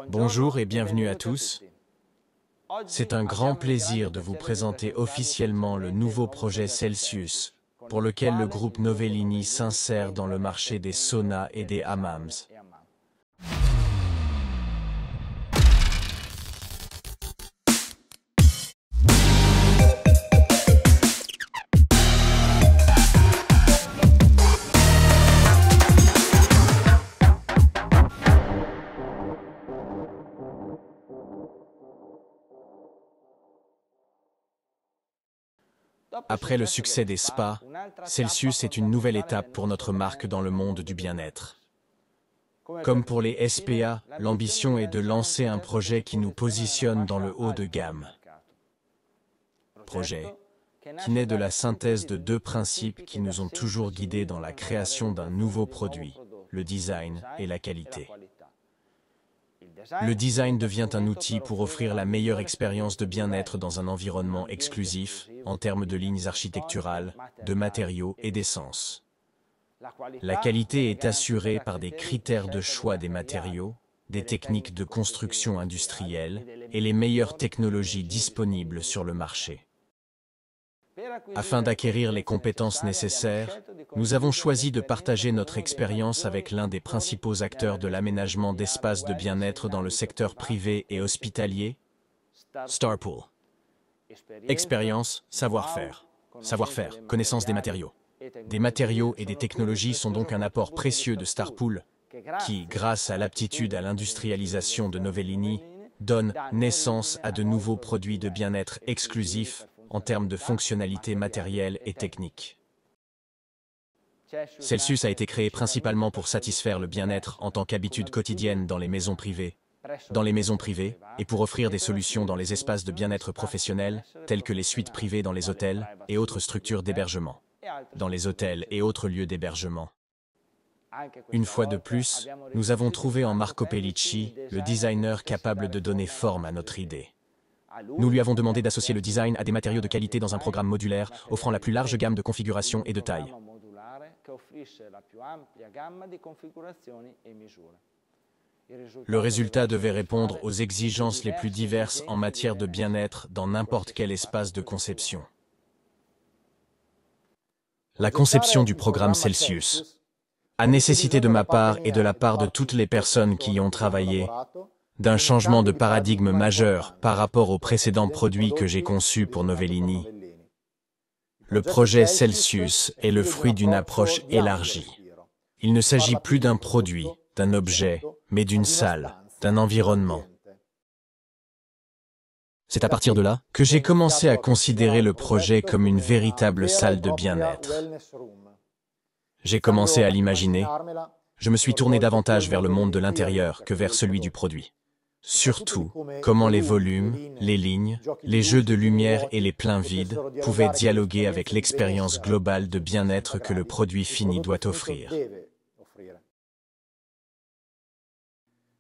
Bonjour et bienvenue à tous. C'est un grand plaisir de vous présenter officiellement le nouveau projet Celsius, pour lequel le groupe Novellini s'insère dans le marché des saunas et des hammams. Après le succès des spas, Celsius est une nouvelle étape pour notre marque dans le monde du bien-être. Comme pour les SPA, l'ambition est de lancer un projet qui nous positionne dans le haut de gamme. Projet qui naît de la synthèse de deux principes qui nous ont toujours guidés dans la création d'un nouveau produit, le design et la qualité. Le design devient un outil pour offrir la meilleure expérience de bien-être dans un environnement exclusif, en termes de lignes architecturales, de matériaux et d'essence. La qualité est assurée par des critères de choix des matériaux, des techniques de construction industrielle et les meilleures technologies disponibles sur le marché. Afin d'acquérir les compétences nécessaires, nous avons choisi de partager notre expérience avec l'un des principaux acteurs de l'aménagement d'espaces de bien-être dans le secteur privé et hospitalier, Starpool. Expérience, savoir-faire. Savoir-faire, connaissance des matériaux. Des matériaux et des technologies sont donc un apport précieux de Starpool, qui, grâce à l'aptitude à l'industrialisation de Novellini, donne naissance à de nouveaux produits de bien-être exclusifs en termes de fonctionnalités matérielles et techniques. Celsius a été créé principalement pour satisfaire le bien-être en tant qu'habitude quotidienne dans les maisons privées, et pour offrir des solutions dans les espaces de bien-être professionnels, tels que les suites privées dans les hôtels et autres structures d'hébergement, dans les hôtels et autres lieux d'hébergement. Une fois de plus, nous avons trouvé en Marco Pellicci le designer capable de donner forme à notre idée. Nous lui avons demandé d'associer le design à des matériaux de qualité dans un programme modulaire offrant la plus large gamme de configurations et de tailles. Le résultat devait répondre aux exigences les plus diverses en matière de bien-être dans n'importe quel espace de conception. La conception du programme Celsius a nécessité de ma part et de la part de toutes les personnes qui y ont travaillé d'un changement de paradigme majeur par rapport aux précédents produits que j'ai conçus pour Novellini. Le projet Celsius est le fruit d'une approche élargie. Il ne s'agit plus d'un produit, d'un objet, mais d'une salle, d'un environnement. C'est à partir de là que j'ai commencé à considérer le projet comme une véritable salle de bien-être. J'ai commencé à l'imaginer. Je me suis tourné davantage vers le monde de l'intérieur que vers celui du produit. Surtout, comment les volumes, les lignes, les jeux de lumière et les pleins vides pouvaient dialoguer avec l'expérience globale de bien-être que le produit fini doit offrir.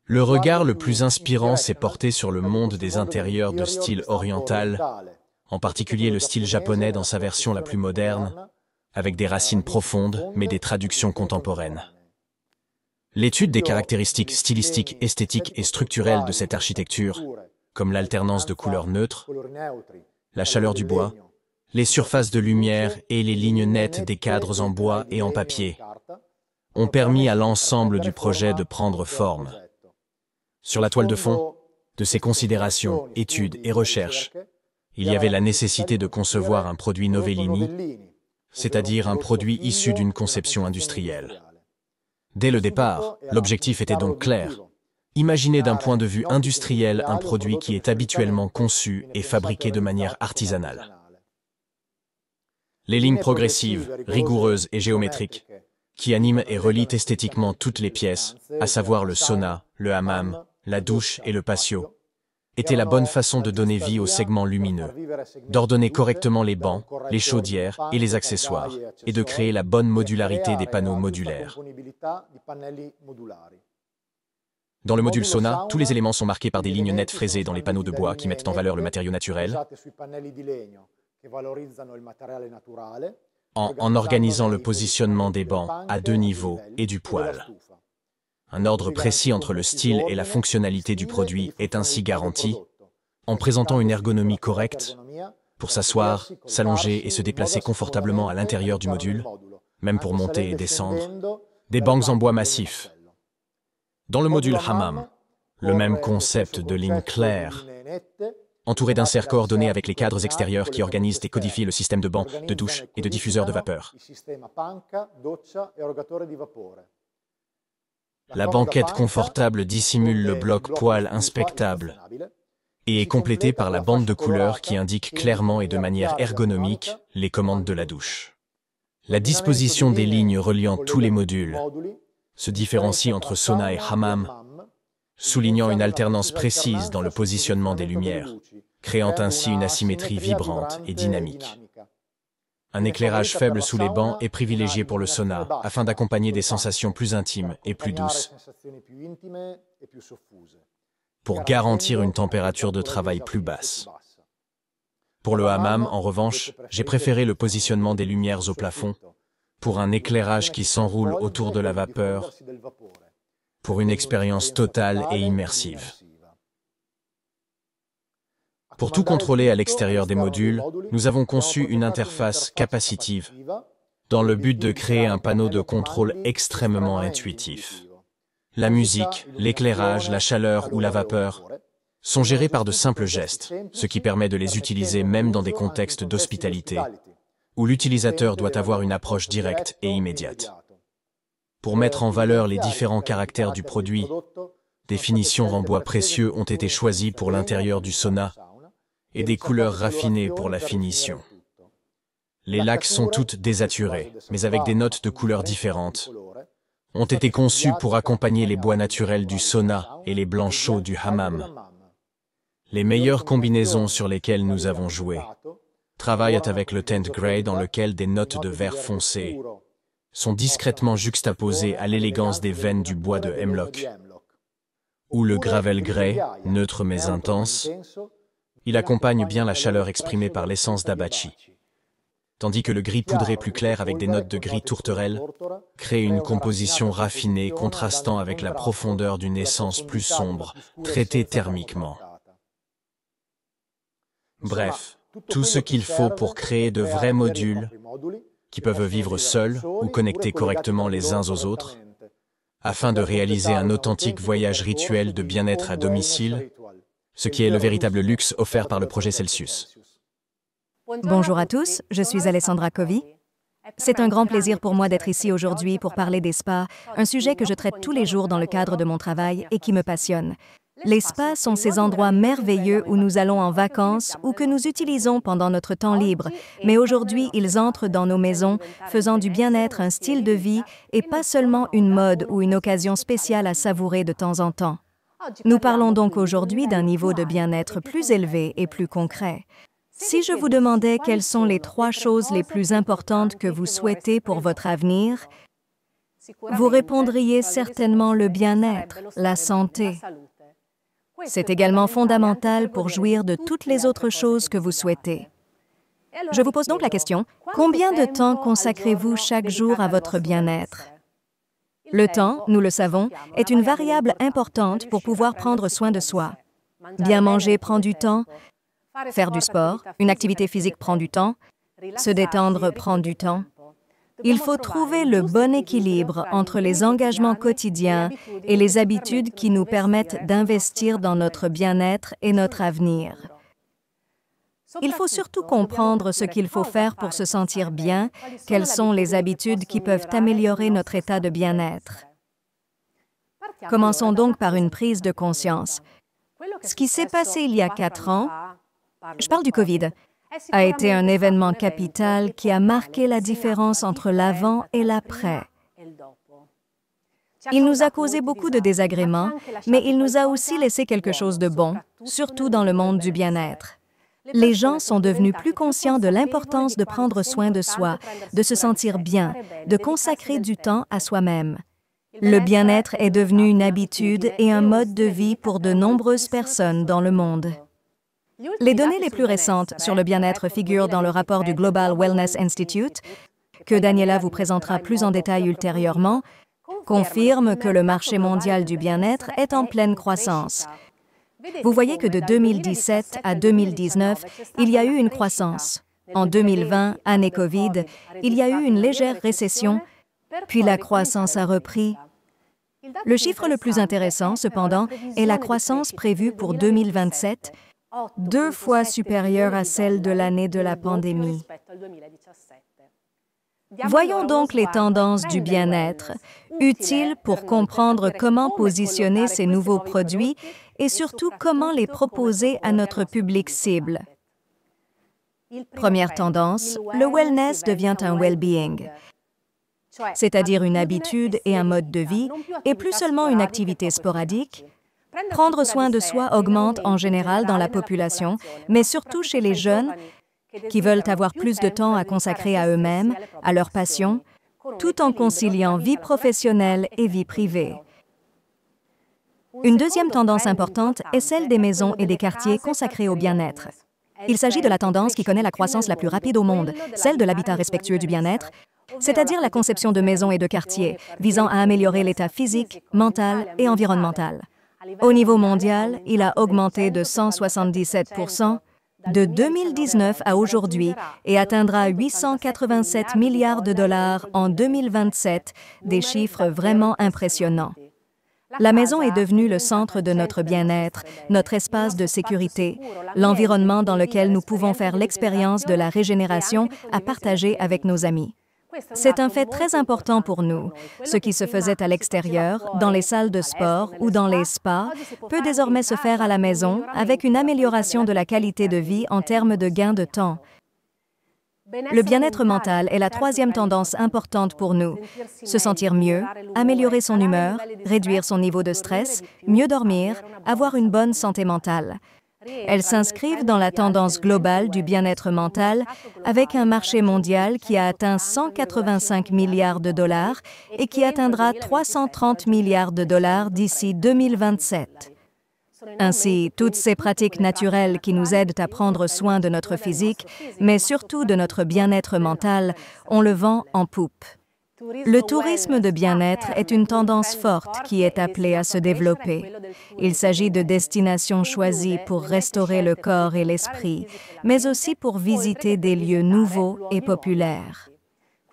Le regard le plus inspirant s'est porté sur le monde des intérieurs de style oriental, en particulier le style japonais dans sa version la plus moderne, avec des racines profondes mais des traductions contemporaines. L'étude des caractéristiques stylistiques, esthétiques et structurelles de cette architecture, comme l'alternance de couleurs neutres, la chaleur du bois, les surfaces de lumière et les lignes nettes des cadres en bois et en papier, ont permis à l'ensemble du projet de prendre forme. Sur la toile de fond, de ces considérations, études et recherches, il y avait la nécessité de concevoir un produit Novellini, c'est-à-dire un produit issu d'une conception industrielle. Dès le départ, l'objectif était donc clair. Imaginez d'un point de vue industriel un produit qui est habituellement conçu et fabriqué de manière artisanale. Les lignes progressives, rigoureuses et géométriques, qui animent et relient esthétiquement toutes les pièces, à savoir le sauna, le hammam, la douche et le patio, étaient la bonne façon de donner vie aux segments lumineux, d'ordonner correctement les bancs, les chaudières et les accessoires, et de créer la bonne modularité des panneaux modulaires. Dans le module sauna, tous les éléments sont marqués par des lignes nettes fraisées dans les panneaux de bois qui mettent en valeur le matériau naturel, en organisant le positionnement des bancs à deux niveaux et du poêle. Un ordre précis entre le style et la fonctionnalité du produit est ainsi garanti en présentant une ergonomie correcte pour s'asseoir, s'allonger et se déplacer confortablement à l'intérieur du module, même pour monter et descendre, des bancs en bois massif. Dans le module Hammam, le même concept de ligne claire, entouré d'inserts coordonnés avec les cadres extérieurs qui organisent et codifient le système de bancs, de douche et de diffuseurs de vapeur. La banquette confortable dissimule le bloc poêle inspectable et est complétée par la bande de couleur qui indique clairement et de manière ergonomique les commandes de la douche. La disposition des lignes reliant tous les modules se différencie entre sauna et hammam, soulignant une alternance précise dans le positionnement des lumières, créant ainsi une asymétrie vibrante et dynamique. Un éclairage faible sous les bancs est privilégié pour le sauna, afin d'accompagner des sensations plus intimes et plus douces, pour garantir une température de travail plus basse. Pour le hammam, en revanche, j'ai préféré le positionnement des lumières au plafond, pour un éclairage qui s'enroule autour de la vapeur, pour une expérience totale et immersive. Pour tout contrôler à l'extérieur des modules, nous avons conçu une interface capacitive, dans le but de créer un panneau de contrôle extrêmement intuitif. La musique, l'éclairage, la chaleur ou la vapeur sont gérés par de simples gestes, ce qui permet de les utiliser même dans des contextes d'hospitalité, où l'utilisateur doit avoir une approche directe et immédiate. Pour mettre en valeur les différents caractères du produit, des finitions en bois précieux ont été choisies pour l'intérieur du sauna et des couleurs raffinées pour la finition. Les laques sont toutes désaturées, mais avec des notes de couleurs différentes, ont été conçues pour accompagner les bois naturels du sauna et les blancs chauds du hammam. Les meilleures combinaisons sur lesquelles nous avons joué travaillent avec le tint grey dans lequel des notes de vert foncé sont discrètement juxtaposées à l'élégance des veines du bois de hemlock. Ou le gravel grey, neutre mais intense, il accompagne bien la chaleur exprimée par l'essence d'abachi. Tandis que le gris poudré plus clair avec des notes de gris tourterelle crée une composition raffinée contrastant avec la profondeur d'une essence plus sombre, traitée thermiquement. Bref, tout ce qu'il faut pour créer de vrais modules qui peuvent vivre seuls ou connectés correctement les uns aux autres, afin de réaliser un authentique voyage rituel de bien-être à domicile, ce qui est le véritable luxe offert par le projet Celsius. Bonjour à tous, je suis Alessandra Covi. C'est un grand plaisir pour moi d'être ici aujourd'hui pour parler des spas, un sujet que je traite tous les jours dans le cadre de mon travail et qui me passionne. Les spas sont ces endroits merveilleux où nous allons en vacances ou que nous utilisons pendant notre temps libre, mais aujourd'hui, ils entrent dans nos maisons, faisant du bien-être un style de vie et pas seulement une mode ou une occasion spéciale à savourer de temps en temps. Nous parlons donc aujourd'hui d'un niveau de bien-être plus élevé et plus concret. Si je vous demandais quelles sont les 3 choses les plus importantes que vous souhaitez pour votre avenir, vous répondriez certainement le bien-être, la santé. C'est également fondamental pour jouir de toutes les autres choses que vous souhaitez. Je vous pose donc la question, combien de temps consacrez-vous chaque jour à votre bien-être? Le temps, nous le savons, est une variable importante pour pouvoir prendre soin de soi. Bien manger prend du temps, faire du sport, une activité physique prend du temps, se détendre prend du temps. Il faut trouver le bon équilibre entre les engagements quotidiens et les habitudes qui nous permettent d'investir dans notre bien-être et notre avenir. Il faut surtout comprendre ce qu'il faut faire pour se sentir bien, quelles sont les habitudes qui peuvent améliorer notre état de bien-être. Commençons donc par une prise de conscience. Ce qui s'est passé il y a 4 ans, je parle du Covid, a été un événement capital qui a marqué la différence entre l'avant et l'après. Il nous a causé beaucoup de désagréments, mais il nous a aussi laissé quelque chose de bon, surtout dans le monde du bien-être. Les gens sont devenus plus conscients de l'importance de prendre soin de soi, de se sentir bien, de consacrer du temps à soi-même. Le bien-être est devenu une habitude et un mode de vie pour de nombreuses personnes dans le monde. Les données les plus récentes sur le bien-être figurent dans le rapport du Global Wellness Institute, que Daniela vous présentera plus en détail ultérieurement, confirme que le marché mondial du bien-être est en pleine croissance. Vous voyez que de 2017 à 2019, il y a eu une croissance. En 2020, année Covid, il y a eu une légère récession, puis la croissance a repris. Le chiffre le plus intéressant, cependant, est la croissance prévue pour 2027, 2 fois supérieure à celle de l'année de la pandémie. Voyons donc les tendances du bien-être, utiles pour comprendre comment positionner ces nouveaux produits et surtout comment les proposer à notre public cible. Première tendance, le wellness devient un well-being, c'est-à-dire une habitude et un mode de vie, et plus seulement une activité sporadique. Prendre soin de soi augmente en général dans la population, mais surtout chez les jeunes qui veulent avoir plus de temps à consacrer à eux-mêmes, à leurs passions, tout en conciliant vie professionnelle et vie privée. Une deuxième tendance importante est celle des maisons et des quartiers consacrés au bien-être. Il s'agit de la tendance qui connaît la croissance la plus rapide au monde, celle de l'habitat respectueux du bien-être, c'est-à-dire la conception de maisons et de quartiers visant à améliorer l'état physique, mental et environnemental. Au niveau mondial, il a augmenté de 177% de 2019 à aujourd'hui et atteindra 887 milliards de dollars en 2027, des chiffres vraiment impressionnants. La maison est devenue le centre de notre bien-être, notre espace de sécurité, l'environnement dans lequel nous pouvons faire l'expérience de la régénération à partager avec nos amis. C'est un fait très important pour nous. Ce qui se faisait à l'extérieur, dans les salles de sport ou dans les spas, peut désormais se faire à la maison avec une amélioration de la qualité de vie en termes de gain de temps. Le bien-être mental est la troisième tendance importante pour nous. Se sentir mieux, améliorer son humeur, réduire son niveau de stress, mieux dormir, avoir une bonne santé mentale. Elles s'inscrivent dans la tendance globale du bien-être mental avec un marché mondial qui a atteint 185 milliards de dollars et qui atteindra 330 milliards de dollars d'ici 2027. Ainsi, toutes ces pratiques naturelles qui nous aident à prendre soin de notre physique, mais surtout de notre bien-être mental, ont le vent en poupe. Le tourisme de bien-être est une tendance forte qui est appelée à se développer. Il s'agit de destinations choisies pour restaurer le corps et l'esprit, mais aussi pour visiter des lieux nouveaux et populaires.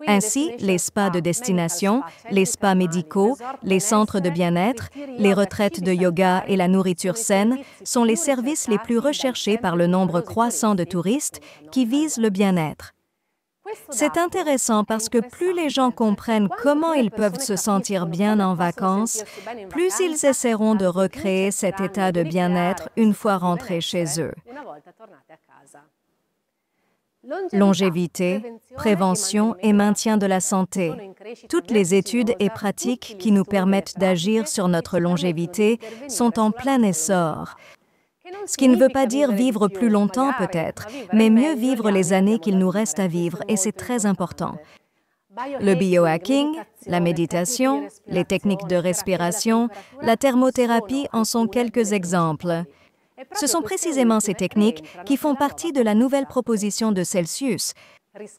Ainsi, les spas de destination, les spas médicaux, les centres de bien-être, les retraites de yoga et la nourriture saine sont les services les plus recherchés par le nombre croissant de touristes qui visent le bien-être. C'est intéressant parce que plus les gens comprennent comment ils peuvent se sentir bien en vacances, plus ils essaieront de recréer cet état de bien-être une fois rentrés chez eux. Longévité, prévention et maintien de la santé. Toutes les études et pratiques qui nous permettent d'agir sur notre longévité sont en plein essor. Ce qui ne veut pas dire vivre plus longtemps peut-être, mais mieux vivre les années qu'il nous reste à vivre, et c'est très important. Le biohacking, la méditation, les techniques de respiration, la thermothérapie en sont quelques exemples. Ce sont précisément ces techniques qui font partie de la nouvelle proposition de Celsius,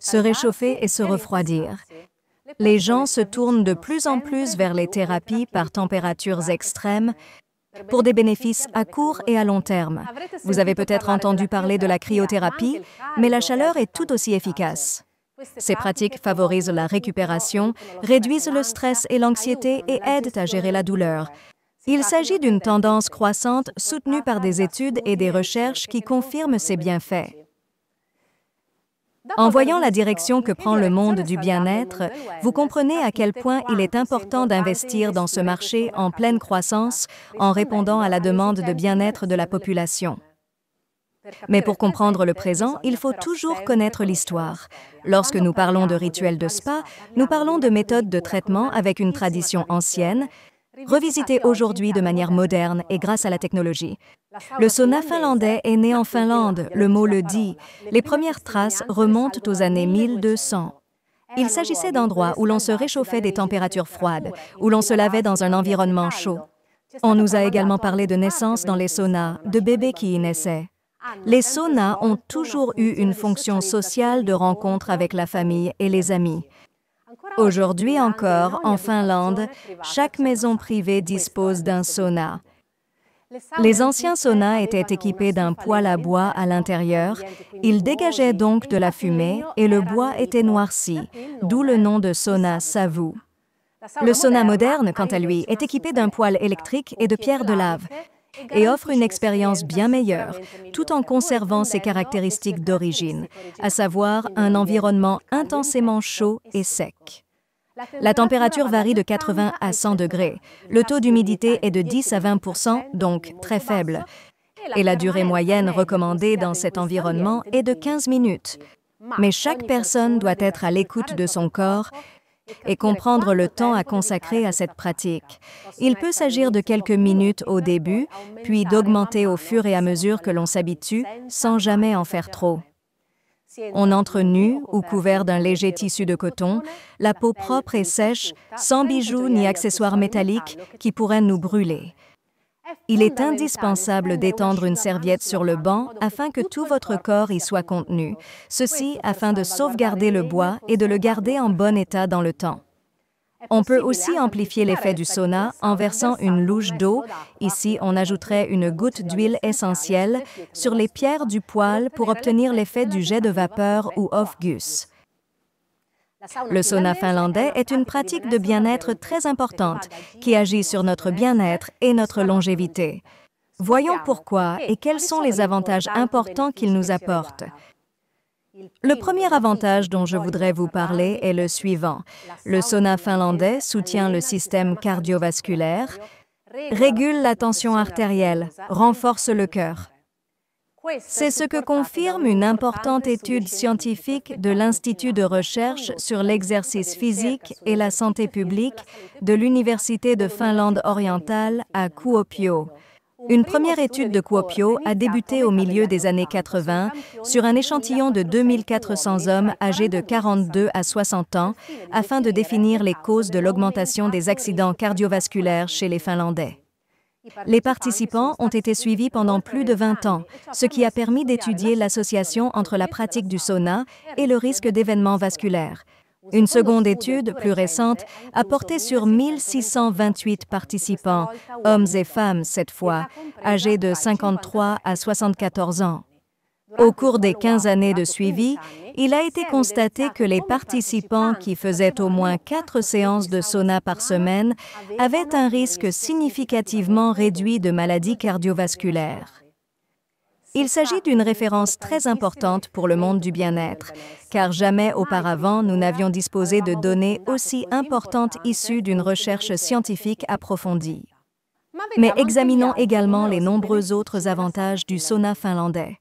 se réchauffer et se refroidir. Les gens se tournent de plus en plus vers les thérapies par températures extrêmes pour des bénéfices à court et à long terme. Vous avez peut-être entendu parler de la cryothérapie, mais la chaleur est tout aussi efficace. Ces pratiques favorisent la récupération, réduisent le stress et l'anxiété et aident à gérer la douleur. Il s'agit d'une tendance croissante soutenue par des études et des recherches qui confirment ses bienfaits. En voyant la direction que prend le monde du bien-être, vous comprenez à quel point il est important d'investir dans ce marché en pleine croissance en répondant à la demande de bien-être de la population. Mais pour comprendre le présent, il faut toujours connaître l'histoire. Lorsque nous parlons de rituels de spa, nous parlons de méthodes de traitement avec une tradition ancienne, revisitée aujourd'hui de manière moderne et grâce à la technologie. Le sauna finlandais est né en Finlande, le mot le dit. Les premières traces remontent aux années 1200. Il s'agissait d'endroits où l'on se réchauffait des températures froides, où l'on se lavait dans un environnement chaud. On nous a également parlé de naissance dans les saunas, de bébés qui y naissaient. Les saunas ont toujours eu une fonction sociale de rencontre avec la famille et les amis. Aujourd'hui encore, en Finlande, chaque maison privée dispose d'un sauna. Les anciens saunas étaient équipés d'un poêle à bois à l'intérieur. Ils dégageaient donc de la fumée et le bois était noirci, d'où le nom de sauna savu. Le sauna moderne, quant à lui, est équipé d'un poêle électrique et de pierres de lave et offre une expérience bien meilleure, tout en conservant ses caractéristiques d'origine, à savoir un environnement intensément chaud et sec. La température varie de 80 à 100 degrés. Le taux d'humidité est de 10 à 20%, donc très faible. Et la durée moyenne recommandée dans cet environnement est de 15 minutes. Mais chaque personne doit être à l'écoute de son corps et comprendre le temps à consacrer à cette pratique. Il peut s'agir de quelques minutes au début, puis d'augmenter au fur et à mesure que l'on s'habitue, sans jamais en faire trop. On entre nu ou couvert d'un léger tissu de coton, la peau propre et sèche, sans bijoux ni accessoires métalliques qui pourraient nous brûler. Il est indispensable d'étendre une serviette sur le banc afin que tout votre corps y soit contenu, ceci afin de sauvegarder le bois et de le garder en bon état dans le temps. On peut aussi amplifier l'effet du sauna en versant une louche d'eau, ici on ajouterait une goutte d'huile essentielle, sur les pierres du poêle pour obtenir l'effet du jet de vapeur ou off-gus. Le sauna finlandais est une pratique de bien-être très importante qui agit sur notre bien-être et notre longévité. Voyons pourquoi et quels sont les avantages importants qu'il nous apporte. Le premier avantage dont je voudrais vous parler est le suivant. Le sauna finlandais soutient le système cardiovasculaire, régule la tension artérielle, renforce le cœur. C'est ce que confirme une importante étude scientifique de l'Institut de recherche sur l'exercice physique et la santé publique de l'Université de Finlande orientale à Kuopio. Une première étude de Kuopio a débuté au milieu des années 80 sur un échantillon de 2400 hommes âgés de 42 à 60 ans afin de définir les causes de l'augmentation des accidents cardiovasculaires chez les Finlandais. Les participants ont été suivis pendant plus de 20 ans, ce qui a permis d'étudier l'association entre la pratique du sauna et le risque d'événements vasculaires. Une seconde étude, plus récente, a porté sur 1628 participants, hommes et femmes cette fois, âgés de 53 à 74 ans. Au cours des 15 années de suivi, il a été constaté que les participants qui faisaient au moins 4 séances de sauna par semaine avaient un risque significativement réduit de maladies cardiovasculaires. Il s'agit d'une référence très importante pour le monde du bien-être, car jamais auparavant nous n'avions disposé de données aussi importantes issues d'une recherche scientifique approfondie. Mais examinons également les nombreux autres avantages du sauna finlandais.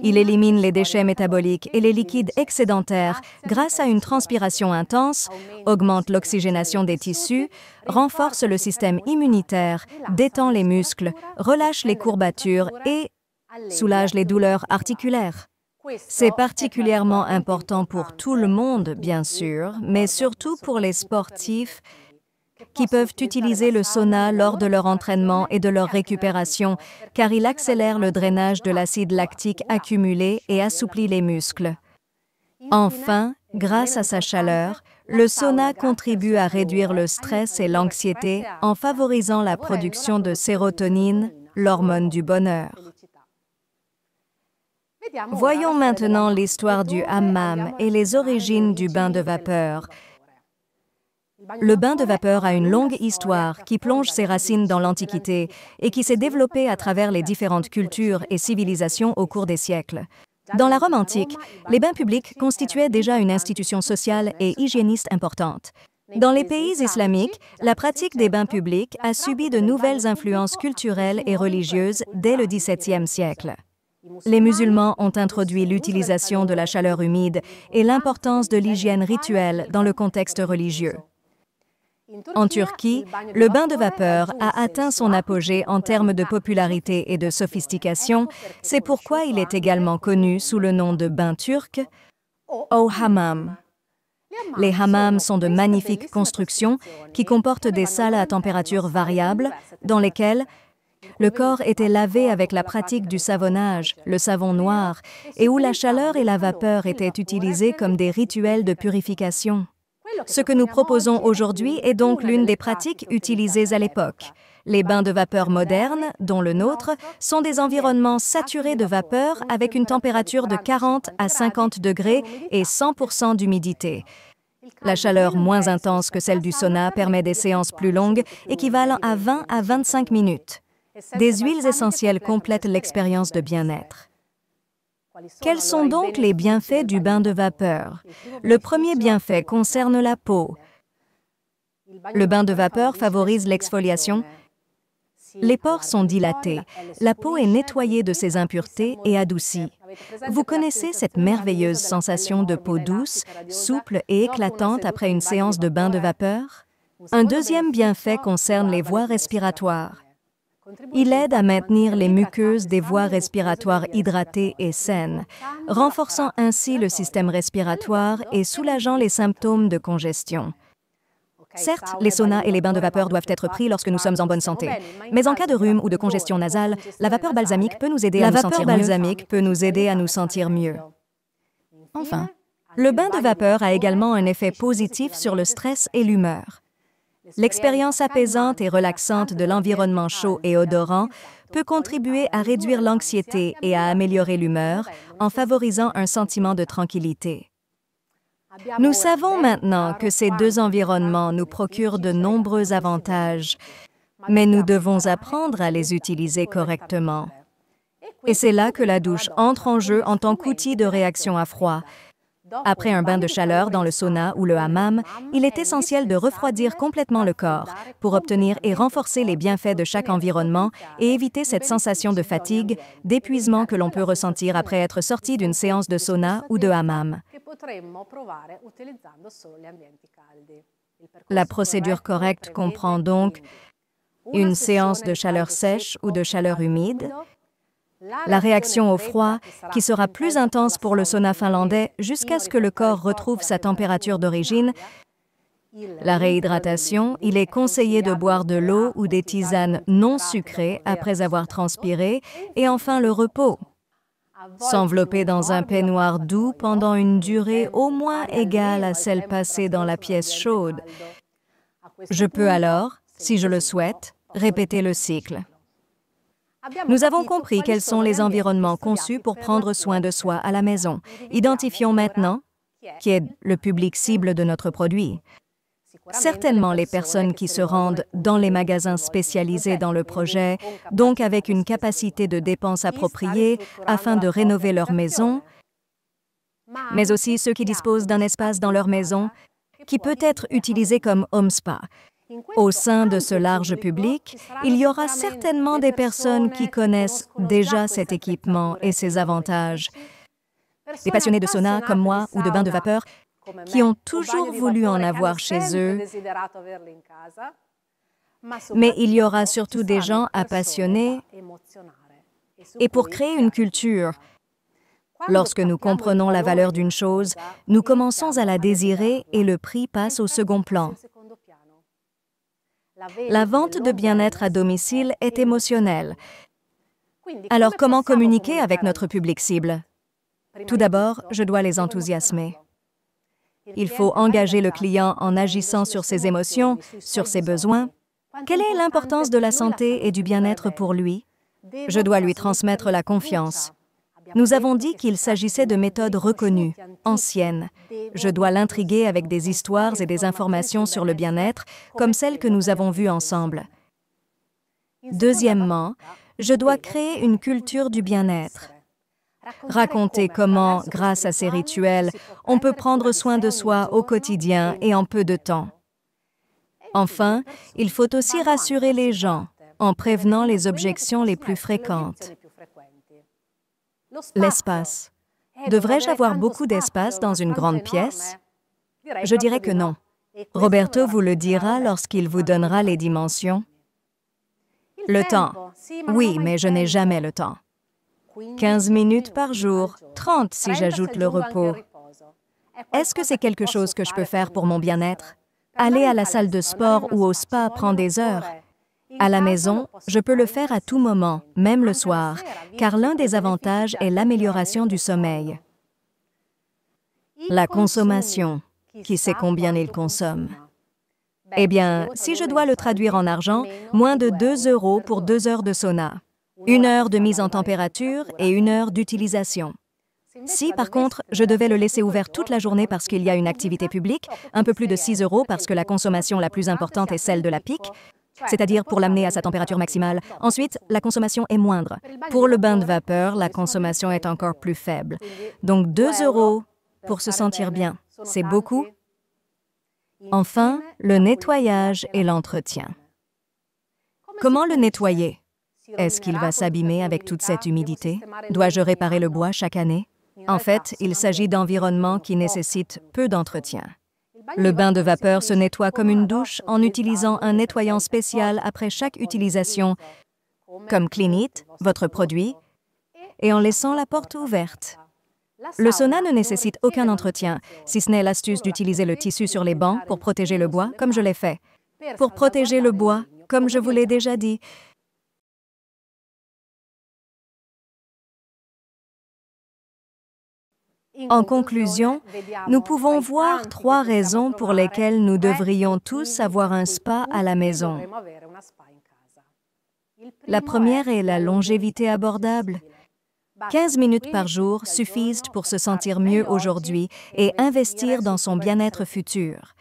Il élimine les déchets métaboliques et les liquides excédentaires grâce à une transpiration intense, augmente l'oxygénation des tissus, renforce le système immunitaire, détend les muscles, relâche les courbatures et soulage les douleurs articulaires. C'est particulièrement important pour tout le monde, bien sûr, mais surtout pour les sportifs qui peuvent utiliser le sauna lors de leur entraînement et de leur récupération, car il accélère le drainage de l'acide lactique accumulé et assouplit les muscles. Enfin, grâce à sa chaleur, le sauna contribue à réduire le stress et l'anxiété en favorisant la production de sérotonine, l'hormone du bonheur. Voyons maintenant l'histoire du hammam et les origines du bain de vapeur. Le bain de vapeur a une longue histoire qui plonge ses racines dans l'Antiquité et qui s'est développée à travers les différentes cultures et civilisations au cours des siècles. Dans la Rome antique, les bains publics constituaient déjà une institution sociale et hygiéniste importante. Dans les pays islamiques, la pratique des bains publics a subi de nouvelles influences culturelles et religieuses dès le XVIIe siècle. Les musulmans ont introduit l'utilisation de la chaleur humide et l'importance de l'hygiène rituelle dans le contexte religieux. En Turquie, le bain de vapeur a atteint son apogée en termes de popularité et de sophistication. C'est pourquoi il est également connu sous le nom de bain turc ou hammam. Les hammams sont de magnifiques constructions qui comportent des salles à température variable dans lesquelles le corps était lavé avec la pratique du savonnage, le savon noir, et où la chaleur et la vapeur étaient utilisées comme des rituels de purification. Ce que nous proposons aujourd'hui est donc l'une des pratiques utilisées à l'époque. Les bains de vapeur modernes, dont le nôtre, sont des environnements saturés de vapeur avec une température de 40 à 50 degrés et 100% d'humidité. La chaleur moins intense que celle du sauna permet des séances plus longues, équivalant à 20 à 25 minutes. Des huiles essentielles complètent l'expérience de bien-être. Quels sont donc les bienfaits du bain de vapeur? Le premier bienfait concerne la peau. Le bain de vapeur favorise l'exfoliation. Les pores sont dilatés, la peau est nettoyée de ses impuretés et adoucie. Vous connaissez cette merveilleuse sensation de peau douce, souple et éclatante après une séance de bain de vapeur? Un deuxième bienfait concerne les voies respiratoires. Il aide à maintenir les muqueuses des voies respiratoires hydratées et saines, renforçant ainsi le système respiratoire et soulageant les symptômes de congestion. Certes, les saunas et les bains de vapeur doivent être pris lorsque nous sommes en bonne santé. Mais en cas de rhume ou de congestion nasale, la vapeur balsamique peut nous aider à nous sentir mieux. Enfin, le bain de vapeur a également un effet positif sur le stress et l'humeur. L'expérience apaisante et relaxante de l'environnement chaud et odorant peut contribuer à réduire l'anxiété et à améliorer l'humeur en favorisant un sentiment de tranquillité. Nous savons maintenant que ces deux environnements nous procurent de nombreux avantages, mais nous devons apprendre à les utiliser correctement. Et c'est là que la douche entre en jeu en tant qu'outil de réaction à froid. Après un bain de chaleur dans le sauna ou le hammam, il est essentiel de refroidir complètement le corps pour obtenir et renforcer les bienfaits de chaque environnement et éviter cette sensation de fatigue, d'épuisement que l'on peut ressentir après être sorti d'une séance de sauna ou de hammam. La procédure correcte comprend donc une séance de chaleur sèche ou de chaleur humide, la réaction au froid, qui sera plus intense pour le sauna finlandais jusqu'à ce que le corps retrouve sa température d'origine. La réhydratation, il est conseillé de boire de l'eau ou des tisanes non sucrées après avoir transpiré. Et enfin, le repos. S'envelopper dans un peignoir doux pendant une durée au moins égale à celle passée dans la pièce chaude. Je peux alors, si je le souhaite, répéter le cycle. Nous avons compris quels sont les environnements conçus pour prendre soin de soi à la maison. Identifions maintenant qui est le public cible de notre produit. Certainement les personnes qui se rendent dans les magasins spécialisés dans le projet, donc avec une capacité de dépense appropriée afin de rénover leur maison, mais aussi ceux qui disposent d'un espace dans leur maison qui peut être utilisé comme home spa. Au sein de ce large public, il y aura certainement des personnes qui connaissent déjà cet équipement et ses avantages. Des passionnés de sauna comme moi ou de bains de vapeur qui ont toujours voulu en avoir chez eux. Mais il y aura surtout des gens appassionnés et pour créer une culture. Lorsque nous comprenons la valeur d'une chose, nous commençons à la désirer et le prix passe au second plan. La vente de bien-être à domicile est émotionnelle. Alors, comment communiquer avec notre public cible? Tout d'abord, je dois les enthousiasmer. Il faut engager le client en agissant sur ses émotions, sur ses besoins. Quelle est l'importance de la santé et du bien-être pour lui? Je dois lui transmettre la confiance. Nous avons dit qu'il s'agissait de méthodes reconnues, anciennes. Je dois l'intriguer avec des histoires et des informations sur le bien-être, comme celles que nous avons vues ensemble. Deuxièmement, je dois créer une culture du bien-être. Raconter comment, grâce à ces rituels, on peut prendre soin de soi au quotidien et en peu de temps. Enfin, il faut aussi rassurer les gens en prévenant les objections les plus fréquentes. L'espace. Devrais-je avoir beaucoup d'espace dans une grande pièce? Je dirais que non. Roberto vous le dira lorsqu'il vous donnera les dimensions. Le temps. Oui, mais je n'ai jamais le temps. 15 minutes par jour, 30 si j'ajoute le repos. Est-ce que c'est quelque chose que je peux faire pour mon bien-être? Aller à la salle de sport ou au spa prend des heures. À la maison, je peux le faire à tout moment, même le soir, car l'un des avantages est l'amélioration du sommeil. La consommation. Qui sait combien il consomme? Eh bien, si je dois le traduire en argent, moins de 2 € pour 2 heures de sauna, 1 heure de mise en température et 1 heure d'utilisation. Si, par contre, je devais le laisser ouvert toute la journée parce qu'il y a une activité publique, un peu plus de 6 € parce que la consommation la plus importante est celle de la pique, c'est-à-dire pour l'amener à sa température maximale. Ensuite, la consommation est moindre. Pour le bain de vapeur, la consommation est encore plus faible. Donc 2 € pour se sentir bien, c'est beaucoup. Enfin, le nettoyage et l'entretien. Comment le nettoyer? Est-ce qu'il va s'abîmer avec toute cette humidité? Dois-je réparer le bois chaque année? En fait, il s'agit d'environnements qui nécessitent peu d'entretien. Le bain de vapeur se nettoie comme une douche en utilisant un nettoyant spécial après chaque utilisation, comme Clean-It, votre produit, et en laissant la porte ouverte. Le sauna ne nécessite aucun entretien, si ce n'est l'astuce d'utiliser le tissu sur les bancs pour protéger le bois, comme je l'ai fait. Pour protéger le bois, comme je vous l'ai déjà dit. En conclusion, nous pouvons voir 3 raisons pour lesquelles nous devrions tous avoir un spa à la maison. La première est la longévité abordable. 15 minutes par jour suffisent pour se sentir mieux aujourd'hui et investir dans son bien-être futur.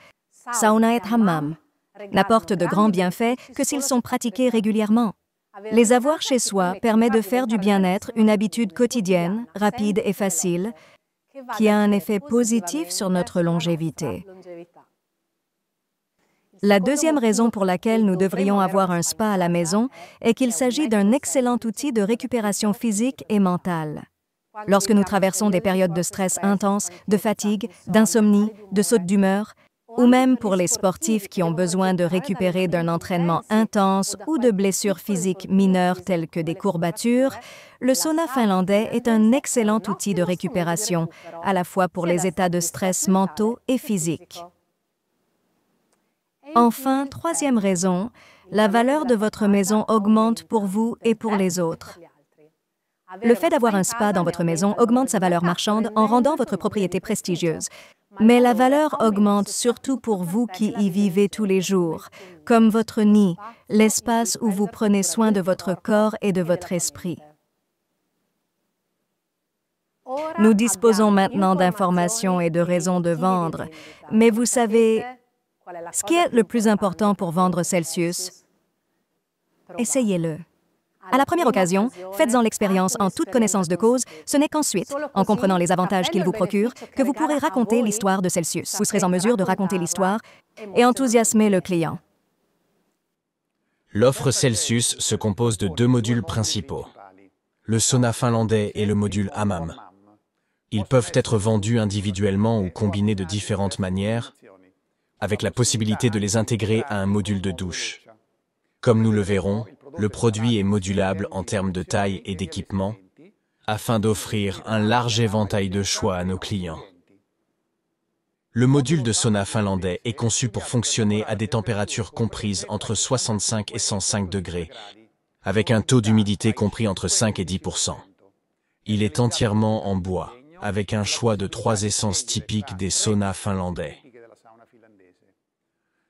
Sauna et hammam n'apportent de grands bienfaits que s'ils sont pratiqués régulièrement. Les avoir chez soi permet de faire du bien-être une habitude quotidienne, rapide et facile, qui a un effet positif sur notre longévité. La deuxième raison pour laquelle nous devrions avoir un spa à la maison est qu'il s'agit d'un excellent outil de récupération physique et mentale. Lorsque nous traversons des périodes de stress intense, de fatigue, d'insomnie, de sautes d'humeur, ou même pour les sportifs qui ont besoin de récupérer d'un entraînement intense ou de blessures physiques mineures telles que des courbatures, le sauna finlandais est un excellent outil de récupération, à la fois pour les états de stress mentaux et physiques. Enfin, troisième raison, la valeur de votre maison augmente pour vous et pour les autres. Le fait d'avoir un spa dans votre maison augmente sa valeur marchande en rendant votre propriété prestigieuse. Mais la valeur augmente surtout pour vous qui y vivez tous les jours, comme votre nid, l'espace où vous prenez soin de votre corps et de votre esprit. Nous disposons maintenant d'informations et de raisons de vendre, mais vous savez, ce qui est le plus important pour vendre Celsius, essayez-le. À la première occasion, faites-en l'expérience en toute connaissance de cause. Ce n'est qu'ensuite, en comprenant les avantages qu'il vous procure, que vous pourrez raconter l'histoire de Celsius. Vous serez en mesure de raconter l'histoire et enthousiasmer le client. L'offre Celsius se compose de 2 modules principaux, le sauna finlandais et le module hammam. Ils peuvent être vendus individuellement ou combinés de différentes manières, avec la possibilité de les intégrer à un module de douche. Comme nous le verrons, le produit est modulable en termes de taille et d'équipement, afin d'offrir un large éventail de choix à nos clients. Le module de sauna finlandais est conçu pour fonctionner à des températures comprises entre 65 et 105 degrés, avec un taux d'humidité compris entre 5 et 10%. Il est entièrement en bois, avec un choix de 3 essences typiques des saunas finlandais.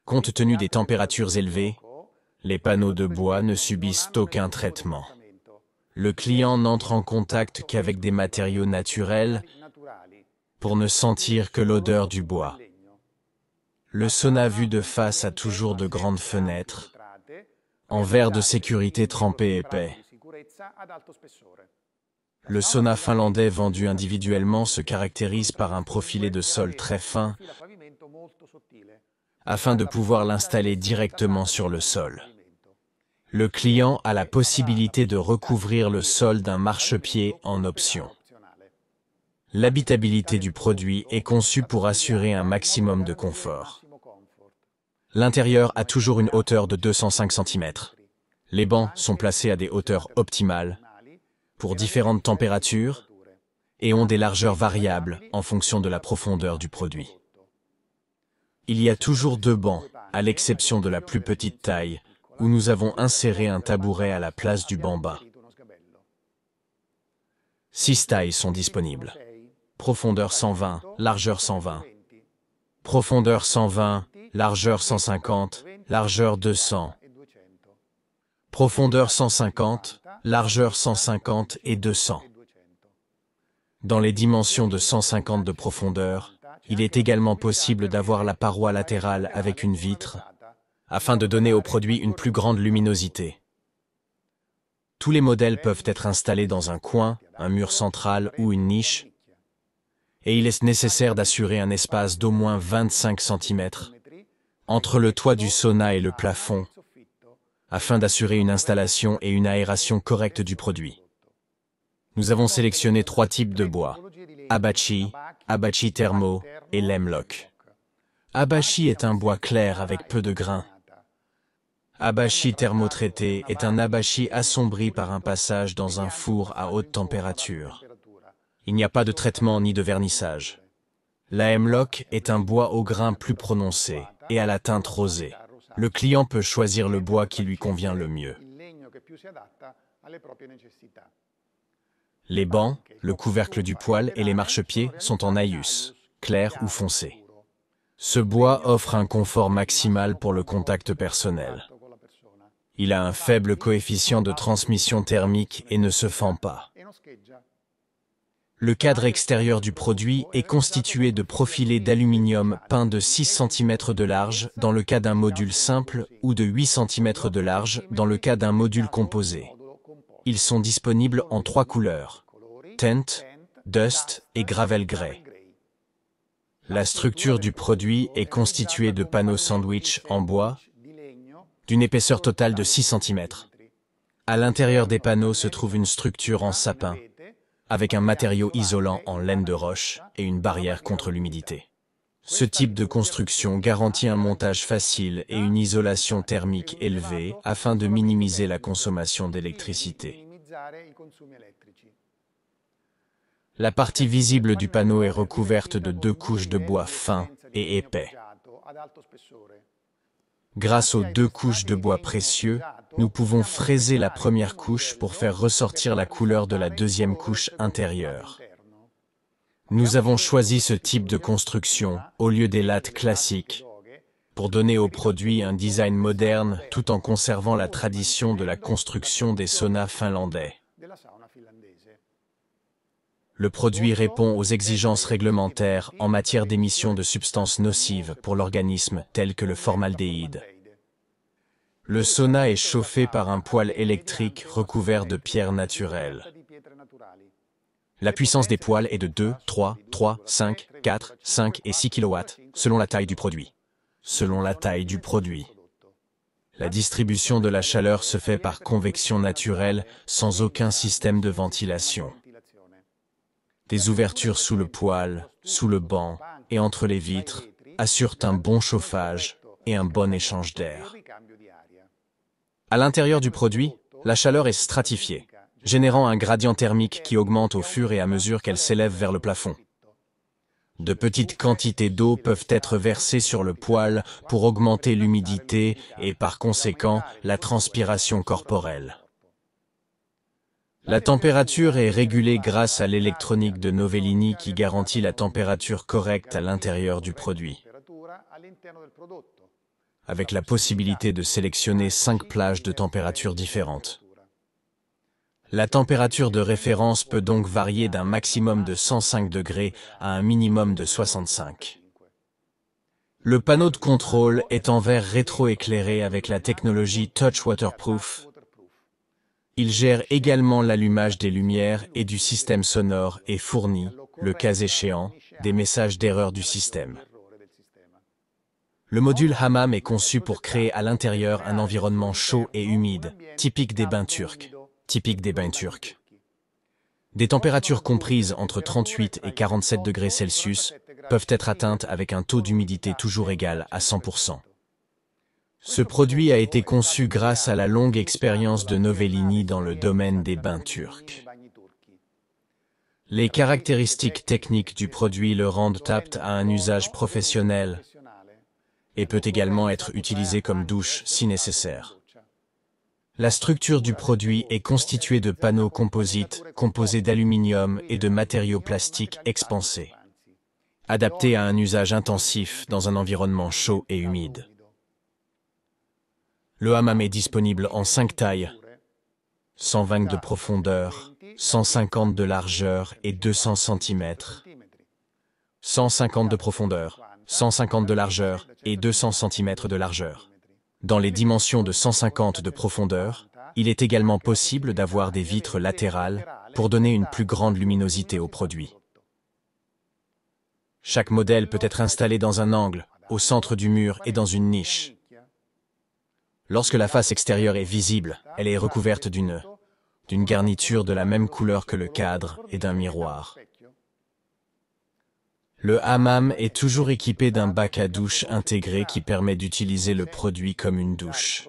Compte tenu des températures élevées, les panneaux de bois ne subissent aucun traitement. Le client n'entre en contact qu'avec des matériaux naturels pour ne sentir que l'odeur du bois. Le sauna vu de face a toujours de grandes fenêtres, en verre de sécurité trempé épais. Le sauna finlandais vendu individuellement se caractérise par un profilé de sol très fin, afin de pouvoir l'installer directement sur le sol. Le client a la possibilité de recouvrir le sol d'un marchepied en option. L'habitabilité du produit est conçue pour assurer un maximum de confort. L'intérieur a toujours une hauteur de 205 cm. Les bancs sont placés à des hauteurs optimales, pour différentes températures, et ont des largeurs variables en fonction de la profondeur du produit. Il y a toujours 2 bancs, à l'exception de la plus petite taille, où nous avons inséré un tabouret à la place du banc bas. 6 tailles sont disponibles. Profondeur 120, largeur 120. Profondeur 120, largeur 150, largeur 200. Profondeur 150, largeur 150 et 200. Dans les dimensions de 150 de profondeur, il est également possible d'avoir la paroi latérale avec une vitre, afin de donner au produit une plus grande luminosité. Tous les modèles peuvent être installés dans un coin, un mur central ou une niche, et il est nécessaire d'assurer un espace d'au moins 25 cm entre le toit du sauna et le plafond, afin d'assurer une installation et une aération correcte du produit. Nous avons sélectionné 3 types de bois: Abachi, Abachi Thermo et Lemlock. Abachi est un bois clair avec peu de grains. Abachi thermotraité est un abachi assombri par un passage dans un four à haute température. Il n'y a pas de traitement ni de vernissage. La Hemlock est un bois au grain plus prononcé et à la teinte rosée. Le client peut choisir le bois qui lui convient le mieux. Les bancs, le couvercle du poêle et les marchepieds sont en aïus, clair ou foncé. Ce bois offre un confort maximal pour le contact personnel. Il a un faible coefficient de transmission thermique et ne se fend pas. Le cadre extérieur du produit est constitué de profilés d'aluminium peints de 6 cm de large dans le cas d'un module simple ou de 8 cm de large dans le cas d'un module composé. Ils sont disponibles en 3 couleurs: Tent, Dust et Gravel Grey. La structure du produit est constituée de panneaux sandwich en bois d'une épaisseur totale de 6 cm. À l'intérieur des panneaux se trouve une structure en sapin, avec un matériau isolant en laine de roche et une barrière contre l'humidité. Ce type de construction garantit un montage facile et une isolation thermique élevée afin de minimiser la consommation d'électricité. La partie visible du panneau est recouverte de 2 couches de bois fin et épais. Grâce aux 2 couches de bois précieux, nous pouvons fraiser la première couche pour faire ressortir la couleur de la deuxième couche intérieure. Nous avons choisi ce type de construction au lieu des lattes classiques pour donner au produit un design moderne tout en conservant la tradition de la construction des saunas finlandais. Le produit répond aux exigences réglementaires en matière d'émissions de substances nocives pour l'organisme telles que le formaldéhyde. Le sauna est chauffé par un poêle électrique recouvert de pierres naturelles. La puissance des poêles est de 2, 3, 5, 4, 5 et 6 kW, selon la taille du produit. La distribution de la chaleur se fait par convection naturelle, sans aucun système de ventilation. Des ouvertures sous le poêle, sous le banc et entre les vitres assurent un bon chauffage et un bon échange d'air. À l'intérieur du produit, la chaleur est stratifiée, générant un gradient thermique qui augmente au fur et à mesure qu'elle s'élève vers le plafond. De petites quantités d'eau peuvent être versées sur le poêle pour augmenter l'humidité et, par conséquent, la transpiration corporelle. La température est régulée grâce à l'électronique de Novellini qui garantit la température correcte à l'intérieur du produit, avec la possibilité de sélectionner 5 plages de températures différentes. La température de référence peut donc varier d'un maximum de 105 degrés à un minimum de 65. Le panneau de contrôle est en verre rétroéclairé avec la technologie Touch Waterproof. Il gère également l'allumage des lumières et du système sonore et fournit, le cas échéant, des messages d'erreur du système. Le module Hammam est conçu pour créer à l'intérieur un environnement chaud et humide, typique des bains turcs. Des températures comprises entre 38 et 47 degrés Celsius peuvent être atteintes avec un taux d'humidité toujours égal à 100%. Ce produit a été conçu grâce à la longue expérience de Novellini dans le domaine des bains turcs. Les caractéristiques techniques du produit le rendent apte à un usage professionnel et peut également être utilisé comme douche si nécessaire. La structure du produit est constituée de panneaux composites composés d'aluminium et de matériaux plastiques expansés. adapté à un usage intensif dans un environnement chaud et humide. Le hammam est disponible en 5 tailles, 120 de profondeur, 150 de largeur et 200 cm, 150 de profondeur, 150 de largeur et 200 cm de largeur. Dans les dimensions de 150 de profondeur, il est également possible d'avoir des vitres latérales pour donner une plus grande luminosité au produit. Chaque modèle peut être installé dans un angle, au centre du mur et dans une niche. Lorsque la face extérieure est visible, elle est recouverte d'une garniture de la même couleur que le cadre et d'un miroir. Le hammam est toujours équipé d'un bac à douche intégré qui permet d'utiliser le produit comme une douche.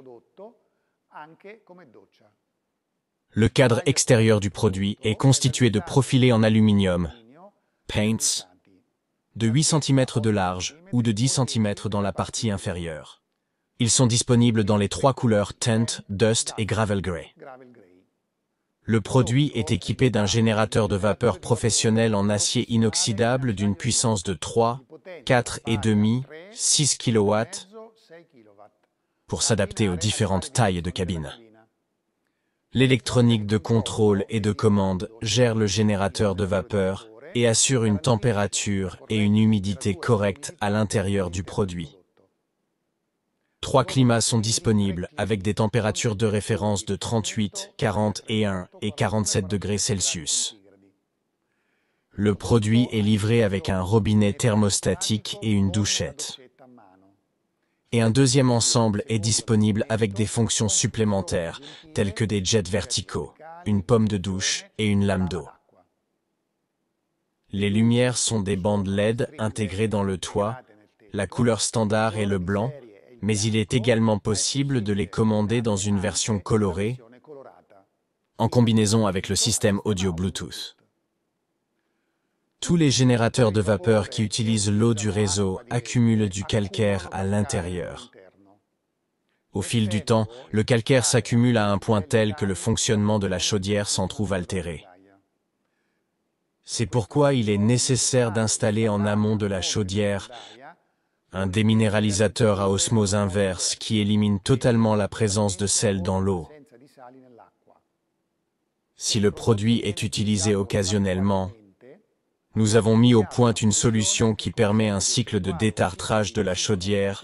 Le cadre extérieur du produit est constitué de profilés en aluminium, paints, de 8 cm de large ou de 10 cm dans la partie inférieure. Ils sont disponibles dans les 3 couleurs Tint, Dust et Gravel Grey. Le produit est équipé d'un générateur de vapeur professionnel en acier inoxydable d'une puissance de 3, 4,5, 6 kW pour s'adapter aux différentes tailles de cabine. L'électronique de contrôle et de commande gère le générateur de vapeur et assure une température et une humidité correctes à l'intérieur du produit. 3 climats sont disponibles avec des températures de référence de 38, 41 et 47 degrés Celsius. Le produit est livré avec un robinet thermostatique et une douchette. Et un deuxième ensemble est disponible avec des fonctions supplémentaires telles que des jets verticaux, une pomme de douche et une lame d'eau. Les lumières sont des bandes LED intégrées dans le toit. La couleur standard est le blanc, mais il est également possible de les commander dans une version colorée, en combinaison avec le système audio Bluetooth. Tous les générateurs de vapeur qui utilisent l'eau du réseau accumulent du calcaire à l'intérieur. Au fil du temps, le calcaire s'accumule à un point tel que le fonctionnement de la chaudière s'en trouve altéré. C'est pourquoi il est nécessaire d'installer en amont de la chaudière un déminéralisateur à osmose inverse qui élimine totalement la présence de sel dans l'eau. Si le produit est utilisé occasionnellement, nous avons mis au point une solution qui permet un cycle de détartrage de la chaudière,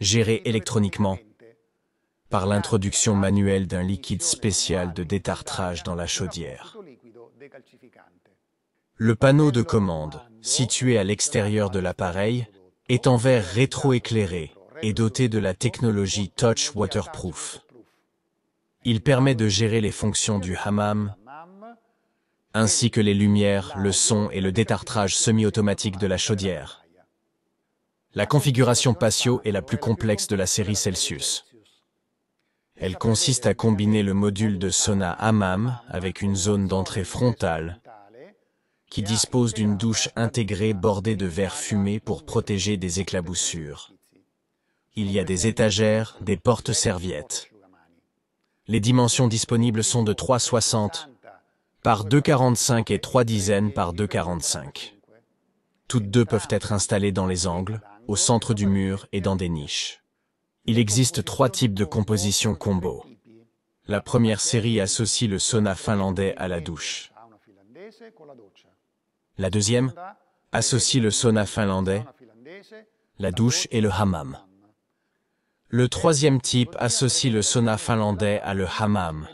géré électroniquement, par l'introduction manuelle d'un liquide spécial de détartrage dans la chaudière. Le panneau de commande, situé à l'extérieur de l'appareil, est en verre rétroéclairé et doté de la technologie Touch Waterproof. Il permet de gérer les fonctions du hammam, ainsi que les lumières, le son et le détartrage semi-automatique de la chaudière. La configuration patio est la plus complexe de la série Celsius. Elle consiste à combiner le module de sauna hammam avec une zone d'entrée frontale qui dispose d'une douche intégrée bordée de verre fumé pour protéger des éclaboussures. Il y a des étagères, des porte-serviettes. Les dimensions disponibles sont de 3,60 par 2,45 et 3 dizaines par 2,45. Toutes deux peuvent être installées dans les angles, au centre du mur et dans des niches. Il existe 3 types de composition combo. La première série associe le sauna finlandais à la douche. La deuxième associe le sauna finlandais, la douche et le hammam. Le troisième type associe le sauna finlandais à le hammam.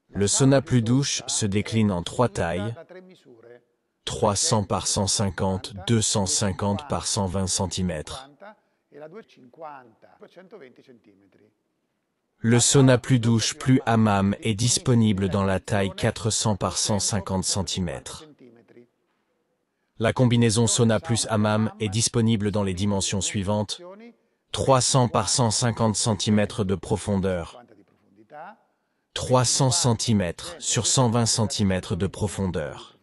Le sauna plus douche se décline en 3 tailles, 300 par 150, 250 par 120 cm. Le sauna plus douche plus hammam est disponible dans la taille 400 par 150 cm. La combinaison sauna plus hammam est disponible dans les dimensions suivantes: 300 par 150 cm de profondeur, 300 cm sur 120 cm de profondeur.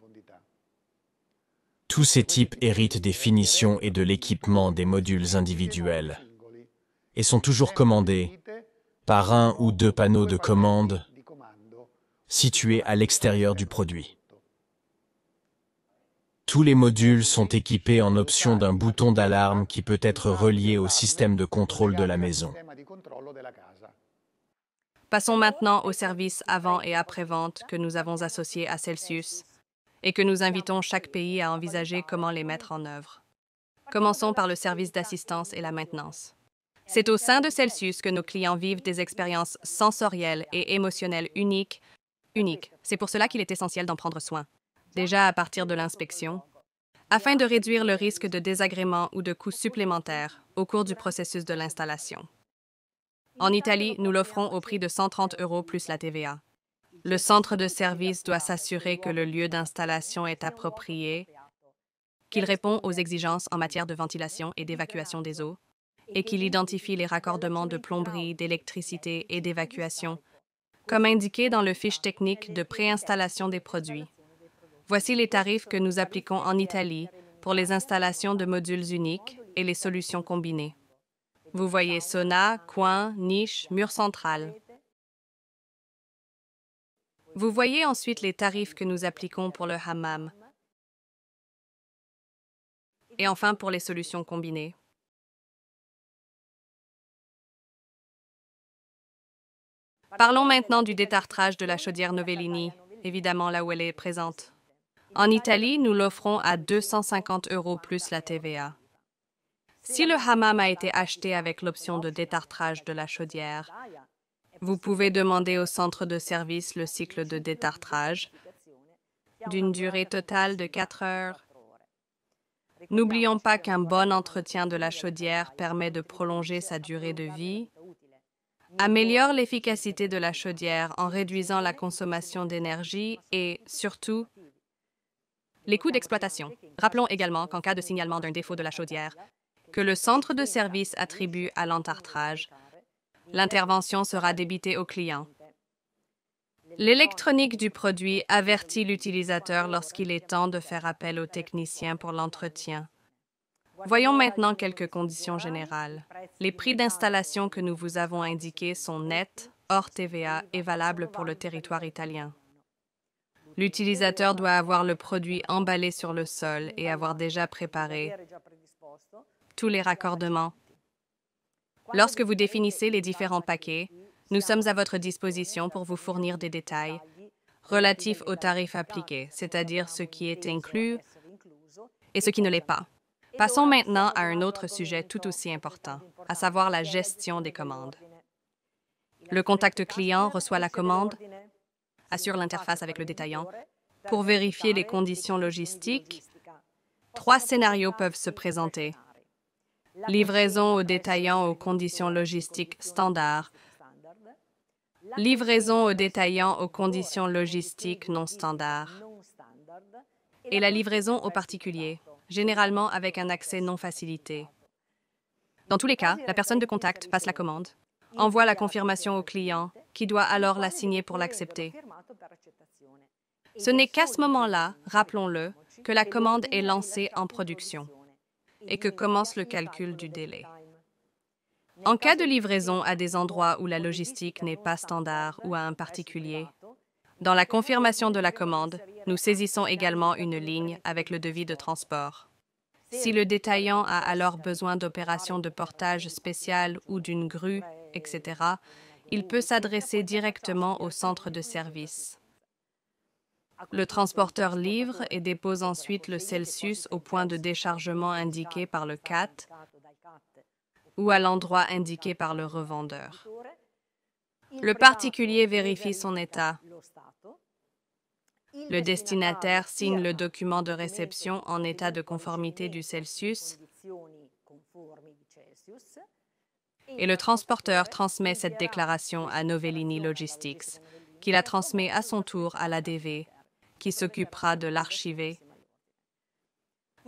Tous ces types héritent des finitions et de l'équipement des modules individuels et sont toujours commandés par 1 ou 2 panneaux de commande situés à l'extérieur du produit. Tous les modules sont équipés en option d'un bouton d'alarme qui peut être relié au système de contrôle de la maison. Passons maintenant aux services avant et après-vente que nous avons associés à Celsius et que nous invitons chaque pays à envisager comment les mettre en œuvre. Commençons par le service d'assistance et la maintenance. C'est au sein de Celsius que nos clients vivent des expériences sensorielles et émotionnelles uniques. C'est pour cela qu'il est essentiel d'en prendre soin, déjà à partir de l'inspection, afin de réduire le risque de désagréments ou de coûts supplémentaires au cours du processus de l'installation. En Italie, nous l'offrons au prix de 130 € plus la TVA. Le centre de service doit s'assurer que le lieu d'installation est approprié, qu'il répond aux exigences en matière de ventilation et d'évacuation des eaux, et qu'il identifie les raccordements de plomberie, d'électricité et d'évacuation, comme indiqué dans le fiche technique de préinstallation des produits. Voici les tarifs que nous appliquons en Italie pour les installations de modules uniques et les solutions combinées. Vous voyez sauna, coin, niche, mur central. Vous voyez ensuite les tarifs que nous appliquons pour le hammam. Et enfin pour les solutions combinées. Parlons maintenant du détartrage de la chaudière Novellini, évidemment là où elle est présente. En Italie, nous l'offrons à 250 € plus la TVA. Si le hammam a été acheté avec l'option de détartrage de la chaudière, vous pouvez demander au centre de service le cycle de détartrage d'une durée totale de 4 heures. N'oublions pas qu'un bon entretien de la chaudière permet de prolonger sa durée de vie, améliore l'efficacité de la chaudière en réduisant la consommation d'énergie et, surtout, les coûts d'exploitation. Rappelons également qu'en cas de signalement d'un défaut de la chaudière, que le centre de service attribue à l'entartrage, l'intervention sera débitée au client. L'électronique du produit avertit l'utilisateur lorsqu'il est temps de faire appel au technicien pour l'entretien. Voyons maintenant quelques conditions générales. Les prix d'installation que nous vous avons indiqués sont nets, hors TVA et valables pour le territoire italien. L'utilisateur doit avoir le produit emballé sur le sol et avoir déjà préparé tous les raccordements. Lorsque vous définissez les différents paquets, nous sommes à votre disposition pour vous fournir des détails relatifs aux tarifs appliqués, c'est-à-dire ce qui est inclus et ce qui ne l'est pas. Passons maintenant à un autre sujet tout aussi important, à savoir la gestion des commandes. Le contact client reçoit la commande, assure l'interface avec le détaillant. Pour vérifier les conditions logistiques, 3 scénarios peuvent se présenter. Livraison au détaillant aux conditions logistiques standards. Livraison au détaillant aux conditions logistiques non standards. Et la livraison aux particuliers, généralement avec un accès non facilité. Dans tous les cas, la personne de contact passe la commande, envoie la confirmation au client, qui doit alors la signer pour l'accepter. Ce n'est qu'à ce moment-là, rappelons-le, que la commande est lancée en production et que commence le calcul du délai. En cas de livraison à des endroits où la logistique n'est pas standard ou à un particulier, dans la confirmation de la commande, nous saisissons également une ligne avec le devis de transport. Si le détaillant a alors besoin d'opérations de portage spéciales ou d'une grue, etc., il peut s'adresser directement au centre de service. Le transporteur livre et dépose ensuite le Celsius au point de déchargement indiqué par le CAT ou à l'endroit indiqué par le revendeur. Le particulier vérifie son état. Le destinataire signe le document de réception en état de conformité du Celsius et le transporteur transmet cette déclaration à Novellini Logistics, qui la transmet à son tour à l'ADV, qui s'occupera de l'archiver.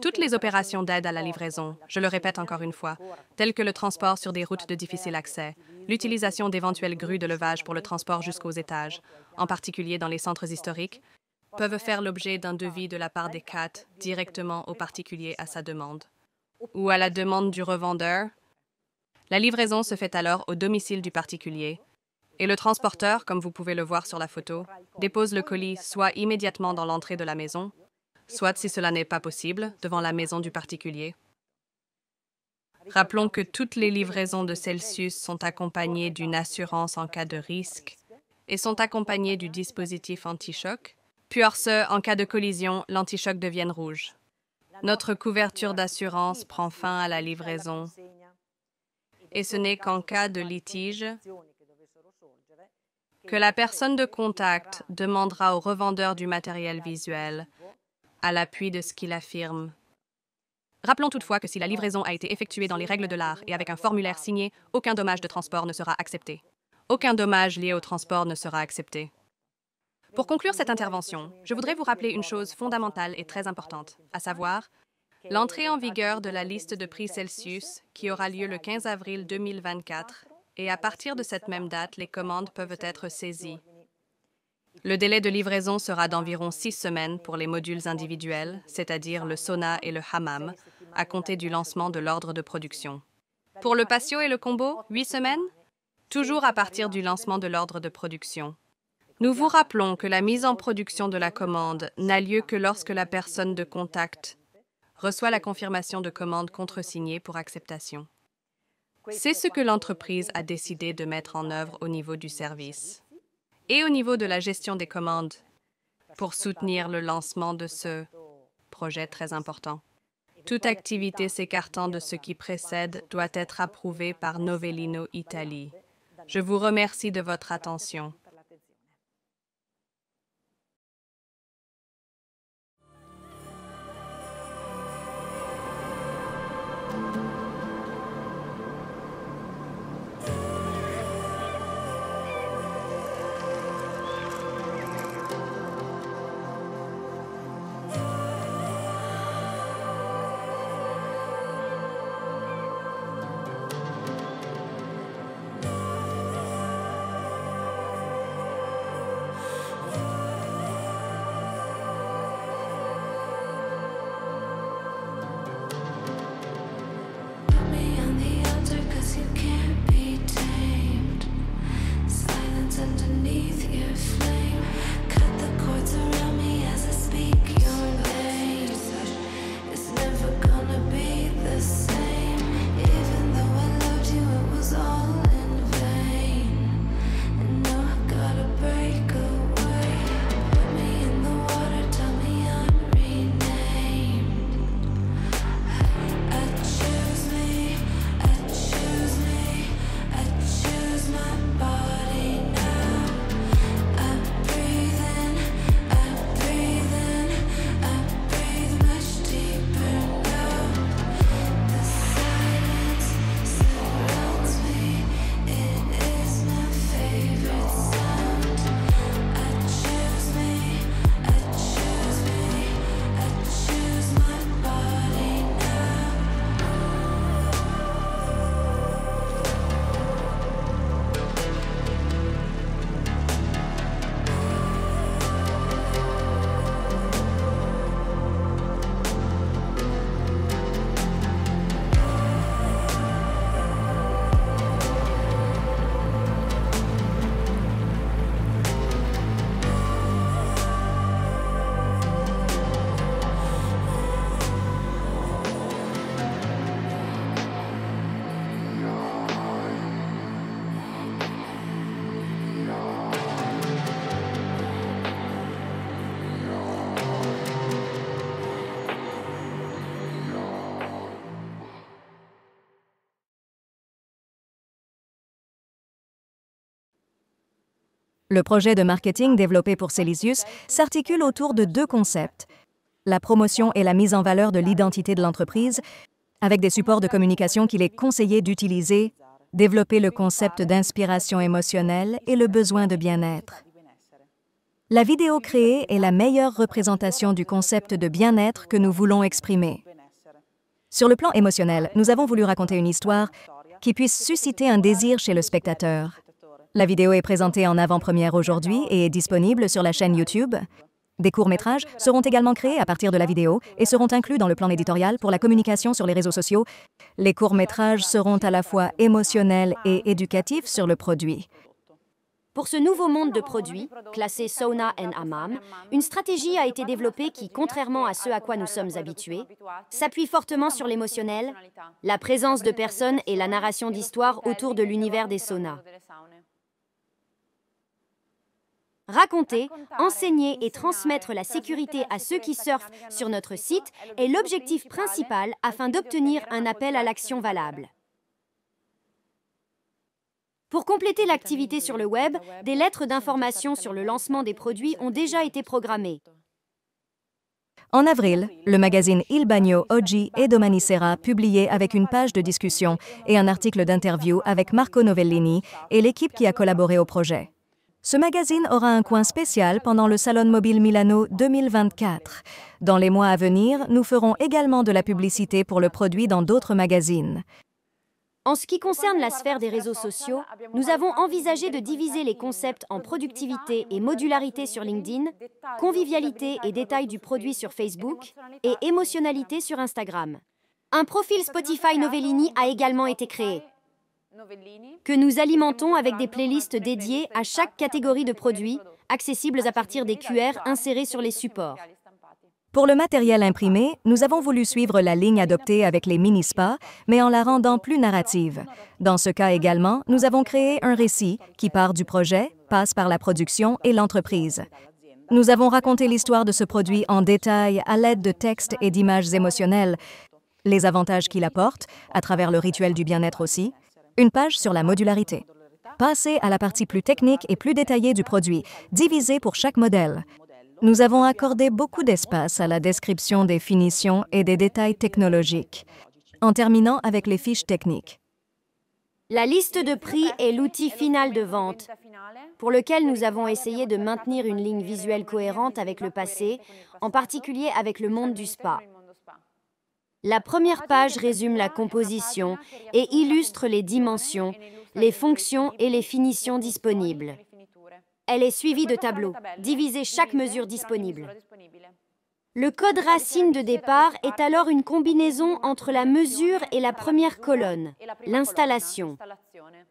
Toutes les opérations d'aide à la livraison, je le répète encore une fois, telles que le transport sur des routes de difficile accès, l'utilisation d'éventuelles grues de levage pour le transport jusqu'aux étages, en particulier dans les centres historiques, peuvent faire l'objet d'un devis de la part des CAT directement au particulier à sa demande. Ou à la demande du revendeur, la livraison se fait alors au domicile du particulier et le transporteur, comme vous pouvez le voir sur la photo, dépose le colis soit immédiatement dans l'entrée de la maison, soit si cela n'est pas possible, devant la maison du particulier. Rappelons que toutes les livraisons de Celsius sont accompagnées d'une assurance en cas de risque et sont accompagnées du dispositif anti-choc, puis en cas de collision, l'anti-choc devienne rouge. Notre couverture d'assurance prend fin à la livraison et ce n'est qu'en cas de litige que la personne de contact demandera au revendeur du matériel visuel à l'appui de ce qu'il affirme. Rappelons toutefois que si la livraison a été effectuée dans les règles de l'art et avec un formulaire signé, aucun dommage de transport ne sera accepté. Aucun dommage lié au transport ne sera accepté. Pour conclure cette intervention, je voudrais vous rappeler une chose fondamentale et très importante, à savoir l'entrée en vigueur de la liste de prix Celsius qui aura lieu le 15 avril 2024 et à partir de cette même date, les commandes peuvent être saisies. Le délai de livraison sera d'environ 6 semaines pour les modules individuels, c'est-à-dire le sauna et le hammam, à compter du lancement de l'ordre de production. Pour le patio et le combo, 8 semaines? Toujours à partir du lancement de l'ordre de production. Nous vous rappelons que la mise en production de la commande n'a lieu que lorsque la personne de contact reçoit la confirmation de commande contresignée pour acceptation. C'est ce que l'entreprise a décidé de mettre en œuvre au niveau du service et au niveau de la gestion des commandes pour soutenir le lancement de ce projet très important. Toute activité s'écartant de ce qui précède doit être approuvée par Novellino Italie. Je vous remercie de votre attention. Le projet de marketing développé pour Celsius s'articule autour de 2 concepts. La promotion et la mise en valeur de l'identité de l'entreprise, avec des supports de communication qu'il est conseillé d'utiliser, développer le concept d'inspiration émotionnelle et le besoin de bien-être. La vidéo créée est la meilleure représentation du concept de bien-être que nous voulons exprimer. Sur le plan émotionnel, nous avons voulu raconter une histoire qui puisse susciter un désir chez le spectateur. La vidéo est présentée en avant-première aujourd'hui et est disponible sur la chaîne YouTube. Des courts-métrages seront également créés à partir de la vidéo et seront inclus dans le plan éditorial pour la communication sur les réseaux sociaux. Les courts-métrages seront à la fois émotionnels et éducatifs sur le produit. Pour ce nouveau monde de produits, classé Sauna and Hammam, une stratégie a été développée qui, contrairement à ce à quoi nous sommes habitués, s'appuie fortement sur l'émotionnel, la présence de personnes et la narration d'histoires autour de l'univers des saunas. Raconter, enseigner et transmettre la sécurité à ceux qui surfent sur notre site est l'objectif principal afin d'obtenir un appel à l'action valable. Pour compléter l'activité sur le web, des lettres d'information sur le lancement des produits ont déjà été programmées. En avril, le magazine Il Bagno Oggi e Domani Sera publiait avec une page de discussion et un article d'interview avec Marco Novellini et l'équipe qui a collaboré au projet. Ce magazine aura un coin spécial pendant le Salon Mobile Milano 2024. Dans les mois à venir, nous ferons également de la publicité pour le produit dans d'autres magazines. En ce qui concerne la sphère des réseaux sociaux, nous avons envisagé de diviser les concepts en productivité et modularité sur LinkedIn, convivialité et détails du produit sur Facebook et émotionnalité sur Instagram. Un profil Spotify Novellini a également été créé, que nous alimentons avec des playlists dédiées à chaque catégorie de produits, accessibles à partir des QR insérés sur les supports. Pour le matériel imprimé, nous avons voulu suivre la ligne adoptée avec les mini-spas, mais en la rendant plus narrative. Dans ce cas également, nous avons créé un récit qui part du projet, passe par la production et l'entreprise. Nous avons raconté l'histoire de ce produit en détail à l'aide de textes et d'images émotionnelles, les avantages qu'il apporte, à travers le rituel du bien-être aussi, une page sur la modularité. Passer à la partie plus technique et plus détaillée du produit, divisée pour chaque modèle. Nous avons accordé beaucoup d'espace à la description des finitions et des détails technologiques, en terminant avec les fiches techniques. La liste de prix est l'outil final de vente, pour lequel nous avons essayé de maintenir une ligne visuelle cohérente avec le passé, en particulier avec le monde du spa. La première page résume la composition et illustre les dimensions, les fonctions et les finitions disponibles. Elle est suivie de tableaux, divisés chaque mesure disponible. Le code racine de départ est alors une combinaison entre la mesure et la première colonne, l'installation.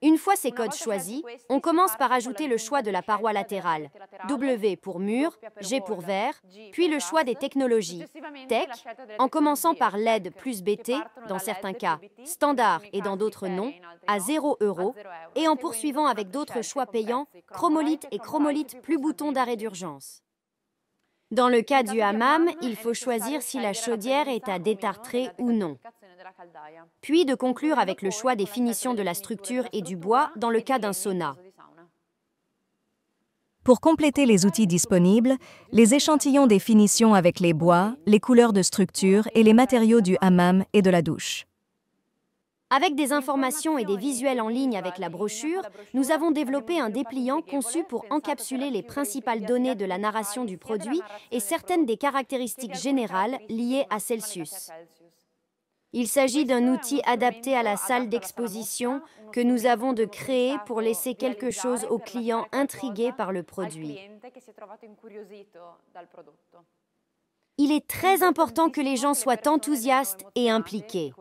Une fois ces codes choisis, on commence par ajouter le choix de la paroi latérale, W pour mur, G pour verre, puis le choix des technologies, Tech, en commençant par LED plus BT, dans certains cas, standard et dans d'autres non, à 0 €, et en poursuivant avec d'autres choix payants, chromolite et chromolite plus bouton d'arrêt d'urgence. Dans le cas du hammam, il faut choisir si la chaudière est à détartrer ou non. Puis de conclure avec le choix des finitions de la structure et du bois dans le cas d'un sauna. Pour compléter les outils disponibles, les échantillons des finitions avec les bois, les couleurs de structure et les matériaux du hammam et de la douche. Avec des informations et des visuels en ligne avec la brochure, nous avons développé un dépliant conçu pour encapsuler les principales données de la narration du produit et certaines des caractéristiques générales liées à Celsius. Il s'agit d'un outil adapté à la salle d'exposition que nous avons de créer pour laisser quelque chose aux clients intrigués par le produit. Il est très important que les gens soient enthousiastes et impliqués.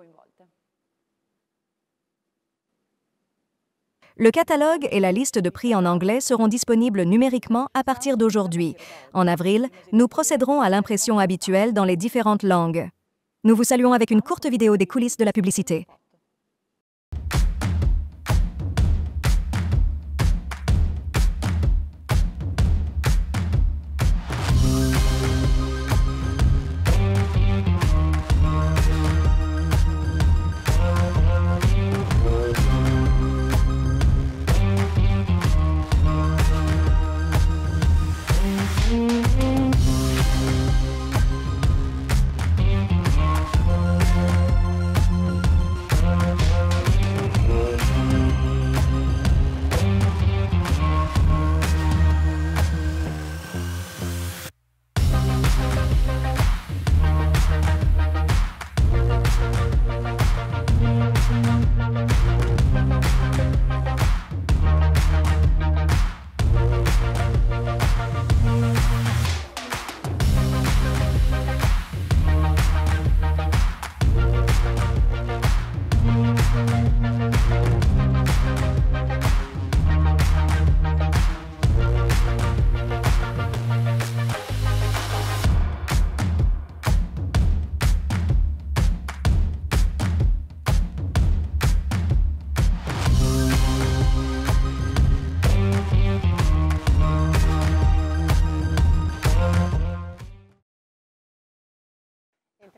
Le catalogue et la liste de prix en anglais seront disponibles numériquement à partir d'aujourd'hui. En avril, nous procéderons à l'impression habituelle dans les différentes langues. Nous vous saluons avec une courte vidéo des coulisses de la publicité.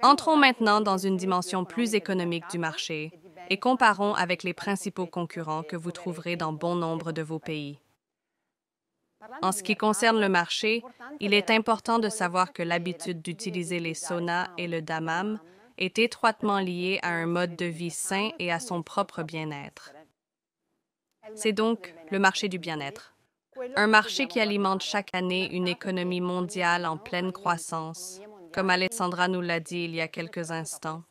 Entrons maintenant dans une dimension plus économique du marché et comparons avec les principaux concurrents que vous trouverez dans bon nombre de vos pays. En ce qui concerne le marché, il est important de savoir que l'habitude d'utiliser les saunas et le dammam est étroitement liée à un mode de vie sain et à son propre bien-être. C'est donc le marché du bien-être. Un marché qui alimente chaque année une économie mondiale en pleine croissance, comme Alessandra nous l'a dit il y a quelques instants.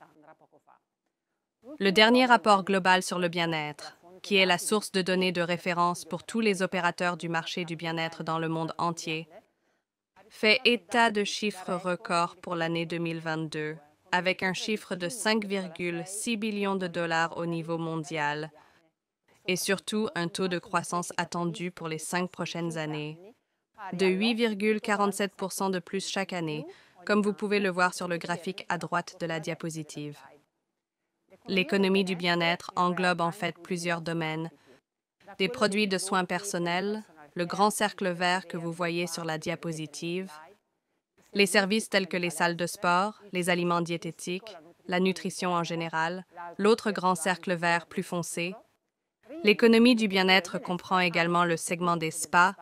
Le dernier rapport global sur le bien-être, qui est la source de données de référence pour tous les opérateurs du marché du bien-être dans le monde entier, fait état de chiffres records pour l'année 2022, avec un chiffre de 5,6 billions de dollars au niveau mondial et surtout un taux de croissance attendu pour les 5 prochaines années, de 8,47% de plus chaque année, comme vous pouvez le voir sur le graphique à droite de la diapositive. L'économie du bien-être englobe en fait plusieurs domaines. Des produits de soins personnels, le grand cercle vert que vous voyez sur la diapositive, les services tels que les salles de sport, les aliments diététiques, la nutrition en général, l'autre grand cercle vert plus foncé. L'économie du bien-être comprend également le segment des spas,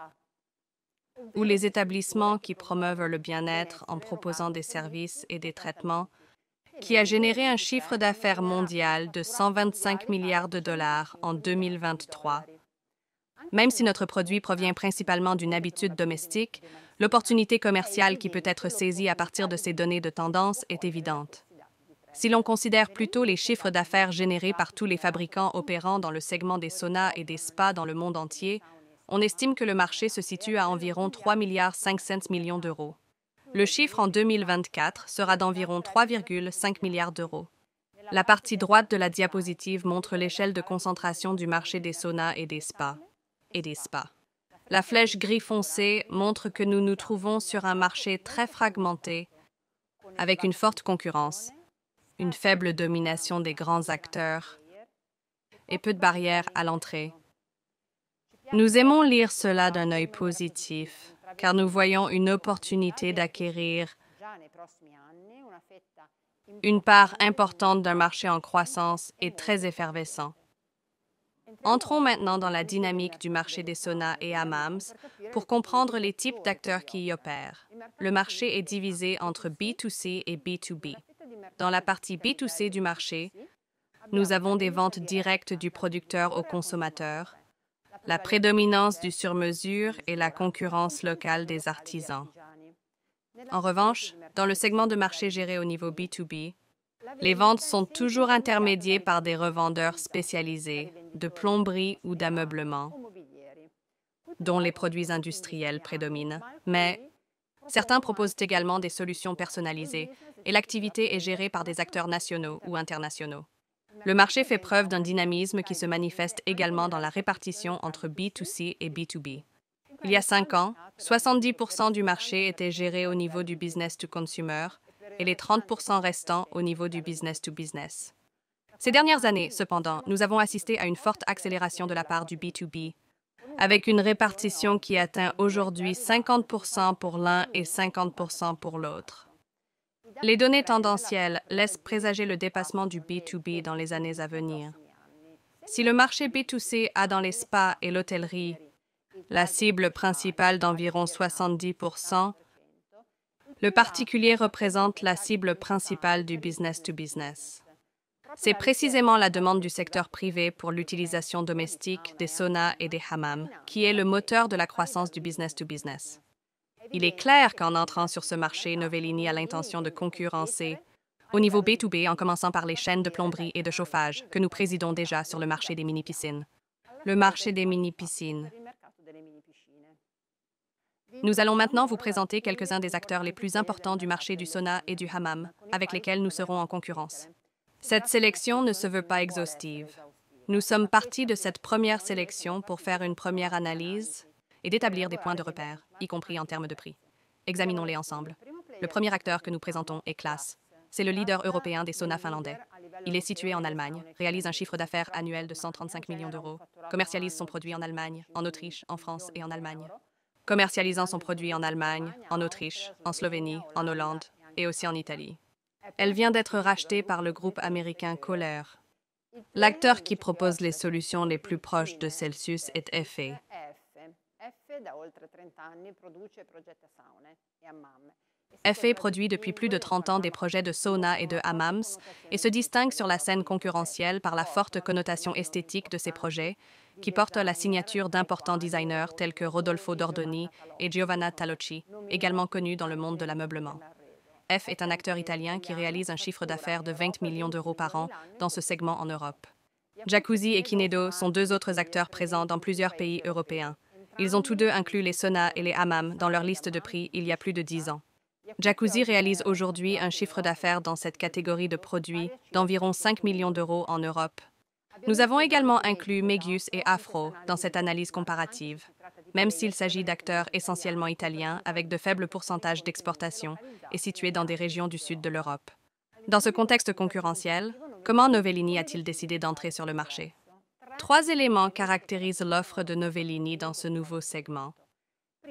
ou les établissements qui promeuvent le bien-être en proposant des services et des traitements, qui a généré un chiffre d'affaires mondial de 125 milliards de dollars en 2023. Même si notre produit provient principalement d'une habitude domestique, l'opportunité commerciale qui peut être saisie à partir de ces données de tendance est évidente. Si l'on considère plutôt les chiffres d'affaires générés par tous les fabricants opérant dans le segment des saunas et des spas dans le monde entier, on estime que le marché se situe à environ 3,5 milliards d'euros. Le chiffre en 2024 sera d'environ 3,5 milliards d'euros. La partie droite de la diapositive montre l'échelle de concentration du marché des saunas et des spas. La flèche gris foncé montre que nous nous trouvons sur un marché très fragmenté, avec une forte concurrence, une faible domination des grands acteurs et peu de barrières à l'entrée. Nous aimons lire cela d'un œil positif, car nous voyons une opportunité d'acquérir une part importante d'un marché en croissance et très effervescent. Entrons maintenant dans la dynamique du marché des saunas et hammams pour comprendre les types d'acteurs qui y opèrent. Le marché est divisé entre B2C et B2B. Dans la partie B2C du marché, nous avons des ventes directes du producteur au consommateur, la prédominance du sur-mesure et la concurrence locale des artisans. En revanche, dans le segment de marché géré au niveau B2B, les ventes sont toujours intermédiées par des revendeurs spécialisés, de plomberie ou d'ameublement, dont les produits industriels prédominent, mais certains proposent également des solutions personnalisées et l'activité est gérée par des acteurs nationaux ou internationaux. Le marché fait preuve d'un dynamisme qui se manifeste également dans la répartition entre B2C et B2B. Il y a 5 ans, 70% du marché était géré au niveau du business to consumer et les 30% restants au niveau du business to business. Ces dernières années, cependant, nous avons assisté à une forte accélération de la part du B2B, avec une répartition qui atteint aujourd'hui 50% pour l'un et 50% pour l'autre. Les données tendancielles laissent présager le dépassement du B2B dans les années à venir. Si le marché B2C a dans les spas et l'hôtellerie la cible principale d'environ 70%, le particulier représente la cible principale du business to business. C'est précisément la demande du secteur privé pour l'utilisation domestique des saunas et des hammams qui est le moteur de la croissance du business to business. Il est clair qu'en entrant sur ce marché, Novellini a l'intention de concurrencer au niveau B2B en commençant par les chaînes de plomberie et de chauffage que nous présidons déjà sur le marché des mini-piscines. Le marché des mini-piscines. Nous allons maintenant vous présenter quelques-uns des acteurs les plus importants du marché du sauna et du hammam avec lesquels nous serons en concurrence. Cette sélection ne se veut pas exhaustive. Nous sommes partis de cette première sélection pour faire une première analyse et d'établir des points de repère, y compris en termes de prix. Examinons-les ensemble. Le premier acteur que nous présentons est Class. C'est le leader européen des saunas finlandais. Il est situé en Allemagne, réalise un chiffre d'affaires annuel de 135 millions d'euros, commercialise son produit en Allemagne, en Autriche, en France et en Allemagne. Commercialisant son produit en Allemagne, en Autriche, en Slovénie, en Hollande et aussi en Italie. Elle vient d'être rachetée par le groupe américain Kohler. L'acteur qui propose les solutions les plus proches de Celsius est FA. FA produit depuis plus de 30 ans des projets de sauna et de hammams et se distingue sur la scène concurrentielle par la forte connotation esthétique de ses projets, qui portent la signature d'importants designers tels que Rodolfo Dordoni et Giovanna Talocci, également connus dans le monde de l'ameublement. F est un acteur italien qui réalise un chiffre d'affaires de 20 millions d'euros par an dans ce segment en Europe. Jacuzzi et Kinedo sont deux autres acteurs présents dans plusieurs pays européens. Ils ont tous deux inclus les saunas et les hammams dans leur liste de prix il y a plus de 10 ans. Jacuzzi réalise aujourd'hui un chiffre d'affaires dans cette catégorie de produits d'environ 5 millions d'euros en Europe. Nous avons également inclus Megius et Afro dans cette analyse comparative, même s'il s'agit d'acteurs essentiellement italiens avec de faibles pourcentages d'exportation et situés dans des régions du sud de l'Europe. Dans ce contexte concurrentiel, comment Novellini a-t-il décidé d'entrer sur le marché? 3 éléments caractérisent l'offre de Novellini dans ce nouveau segment.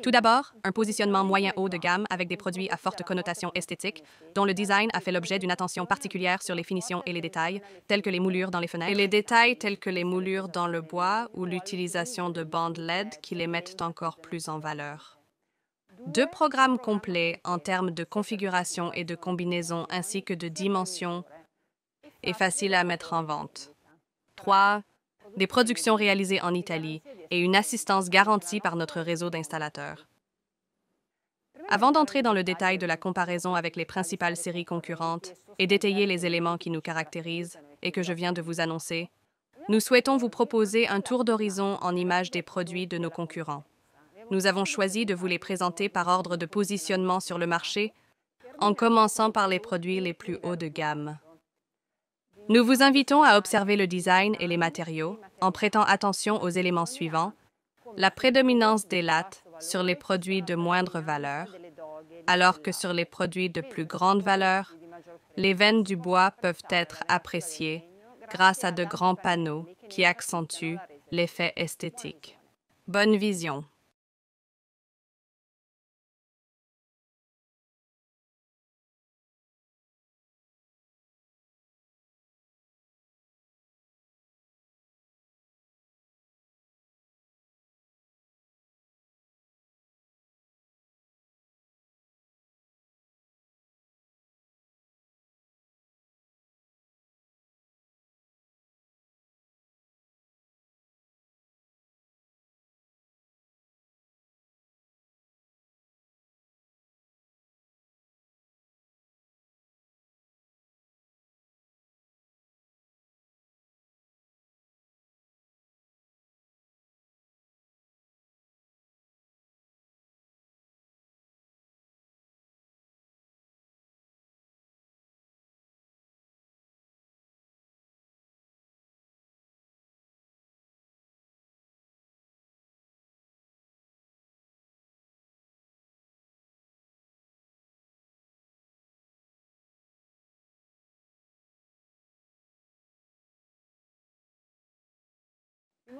Tout d'abord, un positionnement moyen-haut de gamme avec des produits à forte connotation esthétique, dont le design a fait l'objet d'une attention particulière sur les finitions et les détails, tels que les moulures dans les fenêtres, et les détails tels que les moulures dans le bois ou l'utilisation de bandes LED qui les mettent encore plus en valeur. 2 programmes complets en termes de configuration et de combinaison ainsi que de dimensions et faciles à mettre en vente. 3. Des productions réalisées en Italie et une assistance garantie par notre réseau d'installateurs. Avant d'entrer dans le détail de la comparaison avec les principales séries concurrentes et d'étayer les éléments qui nous caractérisent et que je viens de vous annoncer, nous souhaitons vous proposer un tour d'horizon en images des produits de nos concurrents. Nous avons choisi de vous les présenter par ordre de positionnement sur le marché, en commençant par les produits les plus hauts de gamme. Nous vous invitons à observer le design et les matériaux en prêtant attention aux éléments suivants: la prédominance des lattes sur les produits de moindre valeur, alors que sur les produits de plus grande valeur, les veines du bois peuvent être appréciées grâce à de grands panneaux qui accentuent l'effet esthétique. Bonne vision!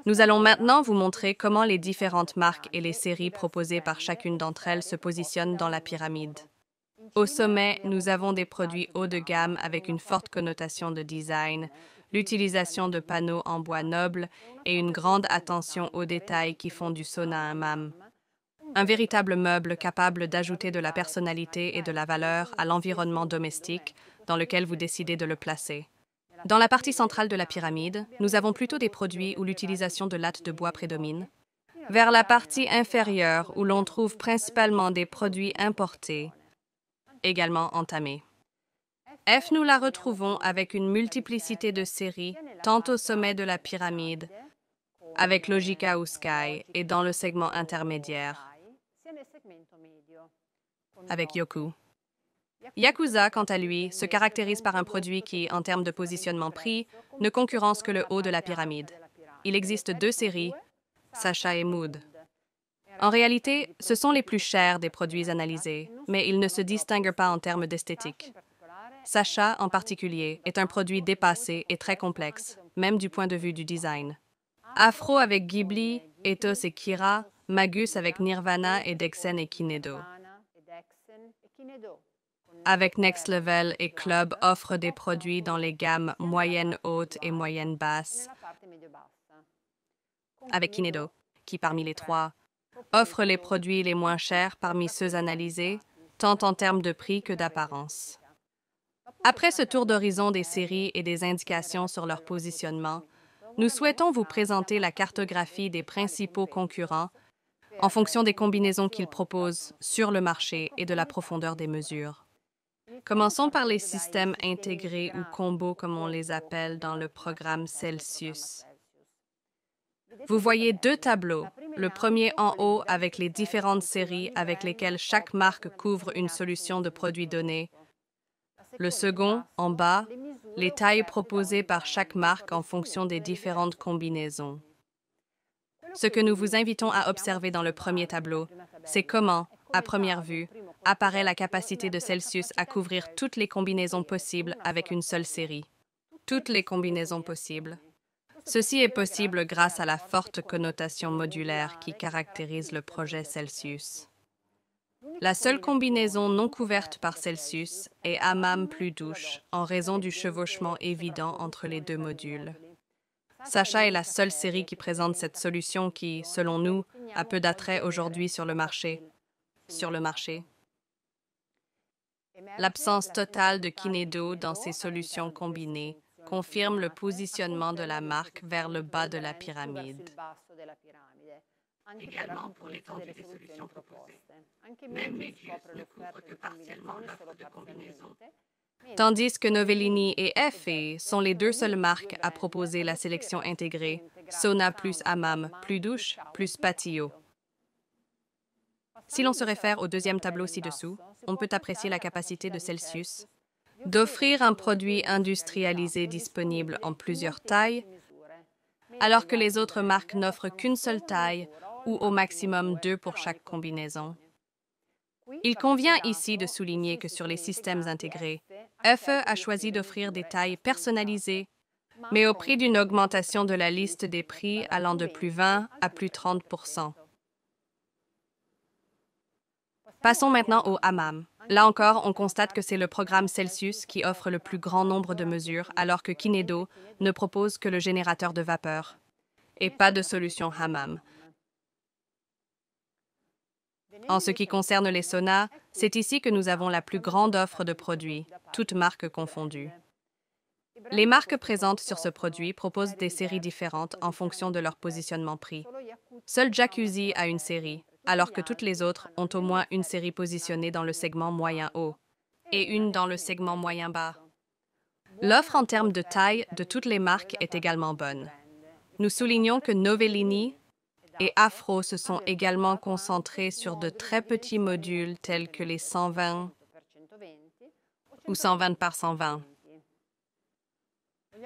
Nous allons maintenant vous montrer comment les différentes marques et les séries proposées par chacune d'entre elles se positionnent dans la pyramide. Au sommet, nous avons des produits haut de gamme avec une forte connotation de design, l'utilisation de panneaux en bois noble et une grande attention aux détails qui font du sauna un hammam. Un véritable meuble capable d'ajouter de la personnalité et de la valeur à l'environnement domestique dans lequel vous décidez de le placer. Dans la partie centrale de la pyramide, nous avons plutôt des produits où l'utilisation de lattes de bois prédomine. Vers la partie inférieure, où l'on trouve principalement des produits importés, également entamés. F, nous la retrouvons avec une multiplicité de séries, tant au sommet de la pyramide, avec Logica ou Sky, et dans le segment intermédiaire, avec Yoku. Yakuza, quant à lui, se caractérise par un produit qui, en termes de positionnement prix, ne concurrence que le haut de la pyramide. Il existe 2 séries, Sacha et Mood. En réalité, ce sont les plus chers des produits analysés, mais ils ne se distinguent pas en termes d'esthétique. Sacha, en particulier, est un produit dépassé et très complexe, même du point de vue du design. Afro avec Ghibli, Ethos et Kira, Magus avec Nirvana et Dexen et Kinedo. avec Next Level et Club, offrent des produits dans les gammes moyenne haute et moyenne basse, avec Kinedo, qui parmi les trois, offre les produits les moins chers parmi ceux analysés, tant en termes de prix que d'apparence. Après ce tour d'horizon des séries et des indications sur leur positionnement, nous souhaitons vous présenter la cartographie des principaux concurrents en fonction des combinaisons qu'ils proposent sur le marché et de la profondeur des mesures. Commençons par les systèmes intégrés ou combos comme on les appelle dans le programme Celsius. Vous voyez deux tableaux, le premier en haut avec les différentes séries avec lesquelles chaque marque couvre une solution de produit donné. Le second, en bas, les tailles proposées par chaque marque en fonction des différentes combinaisons. Ce que nous vous invitons à observer dans le premier tableau, c'est comment, à première vue, apparaît la capacité de Celsius à couvrir toutes les combinaisons possibles avec une seule série. Toutes les combinaisons possibles. Ceci est possible grâce à la forte connotation modulaire qui caractérise le projet Celsius. La seule combinaison non couverte par Celsius est Hammam plus douche, en raison du chevauchement évident entre les deux modules. Sacha est la seule série qui présente cette solution qui, selon nous, a peu d'attrait aujourd'hui sur le marché. L'absence totale de Kinedo dans ces solutions combinées confirme le positionnement de la marque vers le bas de la pyramide. Également pour l'étendue des solutions proposées. Même Medius ne couvre que partiellement l'offre de combinaison. Tandis que Novellini et FE sont les deux seules marques à proposer la sélection intégrée, Sona plus Hammam plus douche plus Patio. Si l'on se réfère au deuxième tableau ci-dessous, on peut apprécier la capacité de Celsius d'offrir un produit industrialisé disponible en plusieurs tailles, alors que les autres marques n'offrent qu'une seule taille ou au maximum 2 pour chaque combinaison. Il convient ici de souligner que sur les systèmes intégrés, FE a choisi d'offrir des tailles personnalisées, mais au prix d'une augmentation de la liste des prix allant de plus 20 à plus 30%. Passons maintenant au Hammam. Là encore, on constate que c'est le programme Celsius qui offre le plus grand nombre de mesures, alors que Kinedo ne propose que le générateur de vapeur et pas de solution Hammam. En ce qui concerne les saunas, c'est ici que nous avons la plus grande offre de produits, toutes marques confondues. Les marques présentes sur ce produit proposent des séries différentes en fonction de leur positionnement prix. Seul Jacuzzi a une série, alors que toutes les autres ont au moins une série positionnée dans le segment moyen-haut et une dans le segment moyen-bas. L'offre en termes de taille de toutes les marques est également bonne. Nous soulignons que Novellini et Afro se sont également concentrés sur de très petits modules tels que les 120 ou 120 par 120.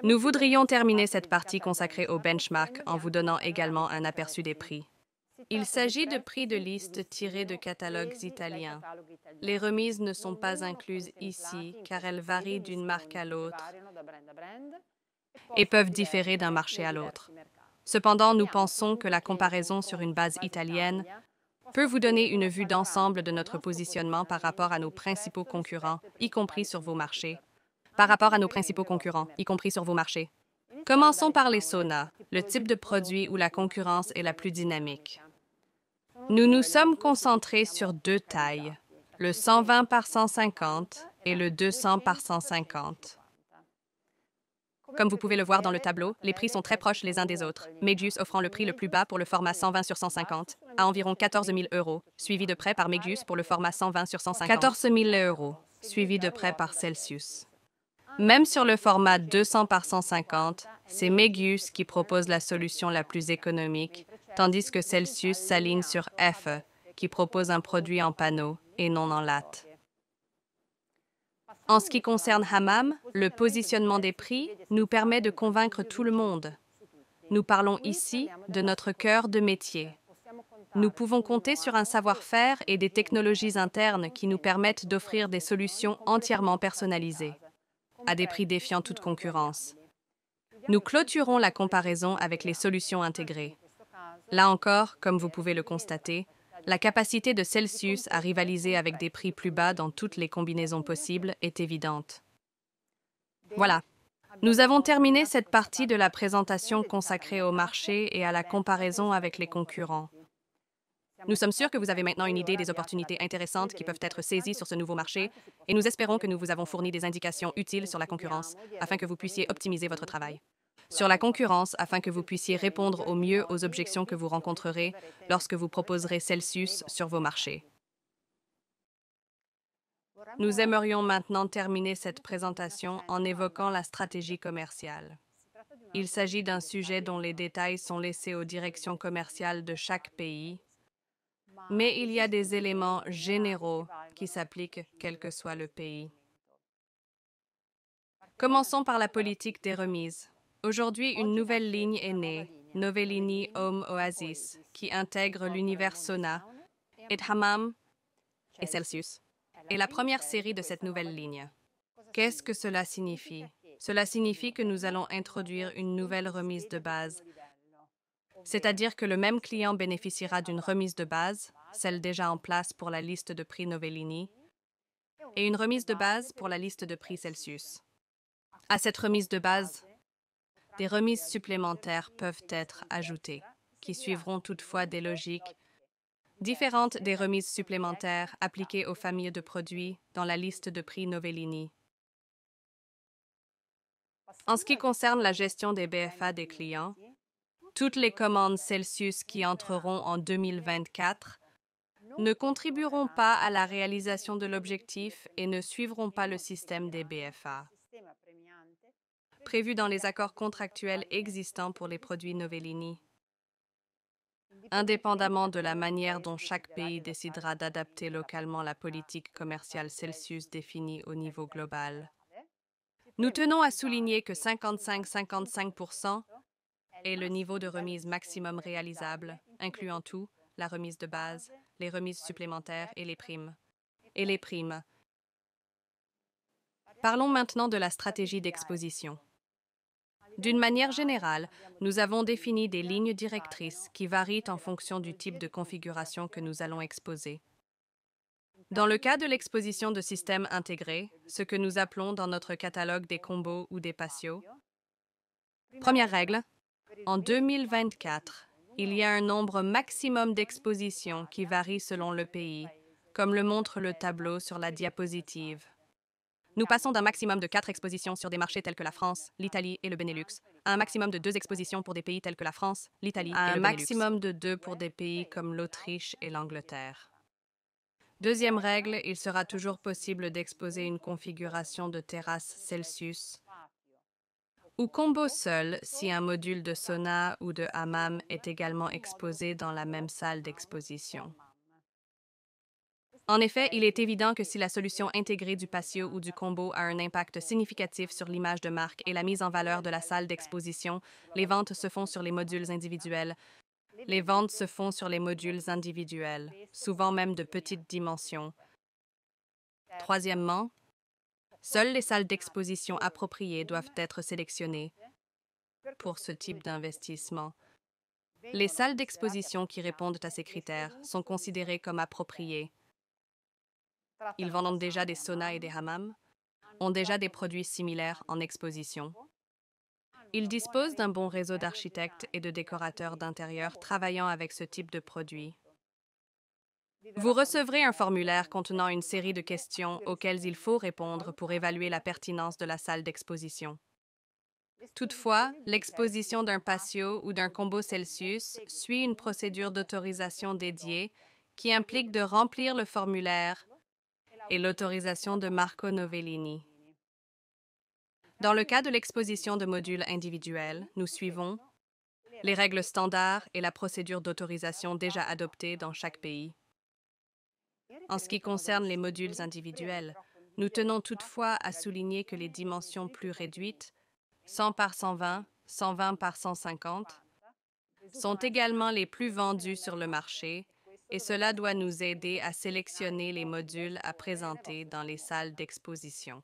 Nous voudrions terminer cette partie consacrée au benchmark en vous donnant également un aperçu des prix. Il s'agit de prix de liste tirés de catalogues italiens. Les remises ne sont pas incluses ici car elles varient d'une marque à l'autre et peuvent différer d'un marché à l'autre. Cependant, nous pensons que la comparaison sur une base italienne peut vous donner une vue d'ensemble de notre positionnement par rapport à nos principaux concurrents, y compris sur vos marchés. Commençons par les saunas, le type de produit où la concurrence est la plus dynamique. Nous nous sommes concentrés sur deux tailles, le 120 par 150 et le 200 par 150. Comme vous pouvez le voir dans le tableau, les prix sont très proches les uns des autres. Medius offrant le prix le plus bas pour le format 120 sur 150 à environ 14 000 €, suivi de près par Medius pour le format 120 sur 150. 14 000 €, suivi de près par Celsius. Même sur le format 200 par 150, c'est Medius qui propose la solution la plus économique, tandis que Celsius s'aligne sur FE, qui propose un produit en panneau et non en latte. En ce qui concerne Hammam, le positionnement des prix nous permet de convaincre tout le monde. Nous parlons ici de notre cœur de métier. Nous pouvons compter sur un savoir-faire et des technologies internes qui nous permettent d'offrir des solutions entièrement personnalisées, à des prix défiant toute concurrence. Nous clôturons la comparaison avec les solutions intégrées. Là encore, comme vous pouvez le constater, La capacité de Celsius à rivaliser avec des prix plus bas dans toutes les combinaisons possibles est évidente. Voilà. Nous avons terminé cette partie de la présentation consacrée au marché et à la comparaison avec les concurrents. Nous sommes sûrs que vous avez maintenant une idée des opportunités intéressantes qui peuvent être saisies sur ce nouveau marché et nous espérons que nous vous avons fourni des indications utiles sur la concurrence afin que vous puissiez optimiser votre travail. Sur la concurrence, afin que vous puissiez répondre au mieux aux objections que vous rencontrerez lorsque vous proposerez Celsius sur vos marchés. Nous aimerions maintenant terminer cette présentation en évoquant la stratégie commerciale. Il s'agit d'un sujet dont les détails sont laissés aux directions commerciales de chaque pays, mais il y a des éléments généraux qui s'appliquent quel que soit le pays. Commençons par la politique des remises. Aujourd'hui, une nouvelle ligne est née, Novellini Home Oasis, qui intègre l'univers Sauna, et Hammam et Celsius, et la première série de cette nouvelle ligne. Qu'est-ce que cela signifie? Cela signifie que nous allons introduire une nouvelle remise de base, c'est-à-dire que le même client bénéficiera d'une remise de base, celle déjà en place pour la liste de prix Novellini, et une remise de base pour la liste de prix Celsius. À cette remise de base, des remises supplémentaires peuvent être ajoutées, qui suivront toutefois des logiques différentes des remises supplémentaires appliquées aux familles de produits dans la liste de prix Novellini. En ce qui concerne la gestion des BFA des clients, toutes les commandes Celsius qui entreront en 2024 ne contribueront pas à la réalisation de l'objectif et ne suivront pas le système des BFA, prévu dans les accords contractuels existants pour les produits Novellini. Indépendamment de la manière dont chaque pays décidera d'adapter localement la politique commerciale Celsius définie au niveau global, nous tenons à souligner que 55-55% est le niveau de remise maximum réalisable, incluant tout, la remise de base, les remises supplémentaires et les primes. Parlons maintenant de la stratégie d'exposition. D'une manière générale, nous avons défini des lignes directrices qui varient en fonction du type de configuration que nous allons exposer. Dans le cas de l'exposition de systèmes intégrés, ce que nous appelons dans notre catalogue des combos ou des patios, première règle, en 2024, il y a un nombre maximum d'expositions qui varie selon le pays, comme le montre le tableau sur la diapositive. Nous passons d'un maximum de 4 expositions sur des marchés tels que la France, l'Italie et le Benelux, à un maximum de 2 expositions pour des pays tels que la France, l'Italie et le Benelux, à un maximum de 2 pour des pays comme l'Autriche et l'Angleterre. Deuxième règle, il sera toujours possible d'exposer une configuration de terrasse Celsius ou combo seul si un module de sauna ou de hammam est également exposé dans la même salle d'exposition. En effet, il est évident que si la solution intégrée du patio ou du combo a un impact significatif sur l'image de marque et la mise en valeur de la salle d'exposition, les ventes se font sur les modules individuels. Souvent même de petites dimensions. Troisièmement, seules les salles d'exposition appropriées doivent être sélectionnées pour ce type d'investissement. Les salles d'exposition qui répondent à ces critères sont considérées comme appropriées. Ils vendent déjà des saunas et des hammams, ont déjà des produits similaires en exposition. Ils disposent d'un bon réseau d'architectes et de décorateurs d'intérieur travaillant avec ce type de produits. Vous recevrez un formulaire contenant une série de questions auxquelles il faut répondre pour évaluer la pertinence de la salle d'exposition. Toutefois, l'exposition d'un patio ou d'un combo Celsius suit une procédure d'autorisation dédiée qui implique de remplir le formulaire et l'autorisation de Marco Novellini. Dans le cas de l'exposition de modules individuels, nous suivons les règles standards et la procédure d'autorisation déjà adoptée dans chaque pays. En ce qui concerne les modules individuels, nous tenons toutefois à souligner que les dimensions plus réduites, 100 par 120, 120 par 150, sont également les plus vendues sur le marché et cela doit nous aider à sélectionner les modules à présenter dans les salles d'exposition.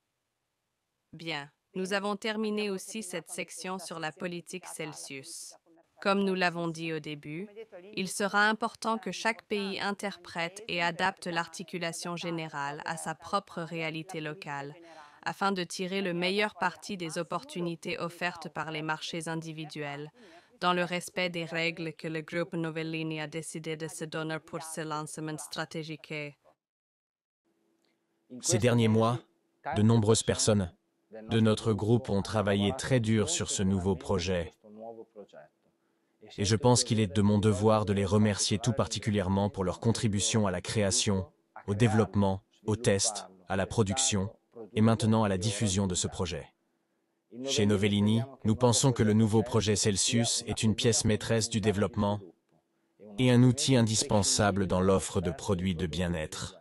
Bien, nous avons terminé aussi cette section sur la politique Celsius. Comme nous l'avons dit au début, il sera important que chaque pays interprète et adapte l'articulation générale à sa propre réalité locale, afin de tirer le meilleur parti des opportunités offertes par les marchés individuels, dans le respect des règles que le groupe Novellini a décidé de se donner pour ce lancement stratégique. Ces derniers mois, de nombreuses personnes de notre groupe ont travaillé très dur sur ce nouveau projet. Et je pense qu'il est de mon devoir de les remercier tout particulièrement pour leur contribution à la création, au développement, au test, à la production et maintenant à la diffusion de ce projet. Chez Novellini, nous pensons que le nouveau projet Celsius est une pièce maîtresse du développement et un outil indispensable dans l'offre de produits de bien-être.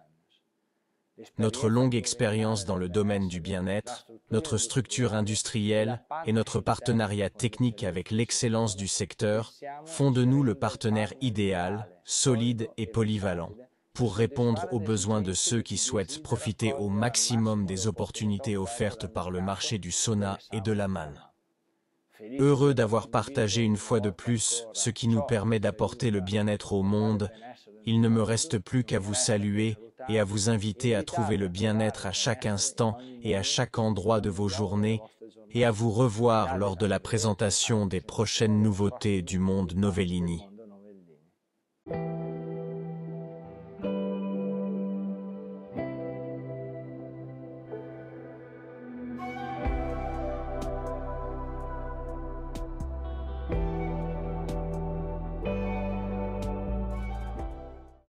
Notre longue expérience dans le domaine du bien-être, notre structure industrielle et notre partenariat technique avec l'excellence du secteur font de nous le partenaire idéal, solide et polyvalent pour répondre aux besoins de ceux qui souhaitent profiter au maximum des opportunités offertes par le marché du sauna et de la manne. Heureux d'avoir partagé une fois de plus ce qui nous permet d'apporter le bien-être au monde, il ne me reste plus qu'à vous saluer et à vous inviter à trouver le bien-être à chaque instant et à chaque endroit de vos journées et à vous revoir lors de la présentation des prochaines nouveautés du monde Novellini.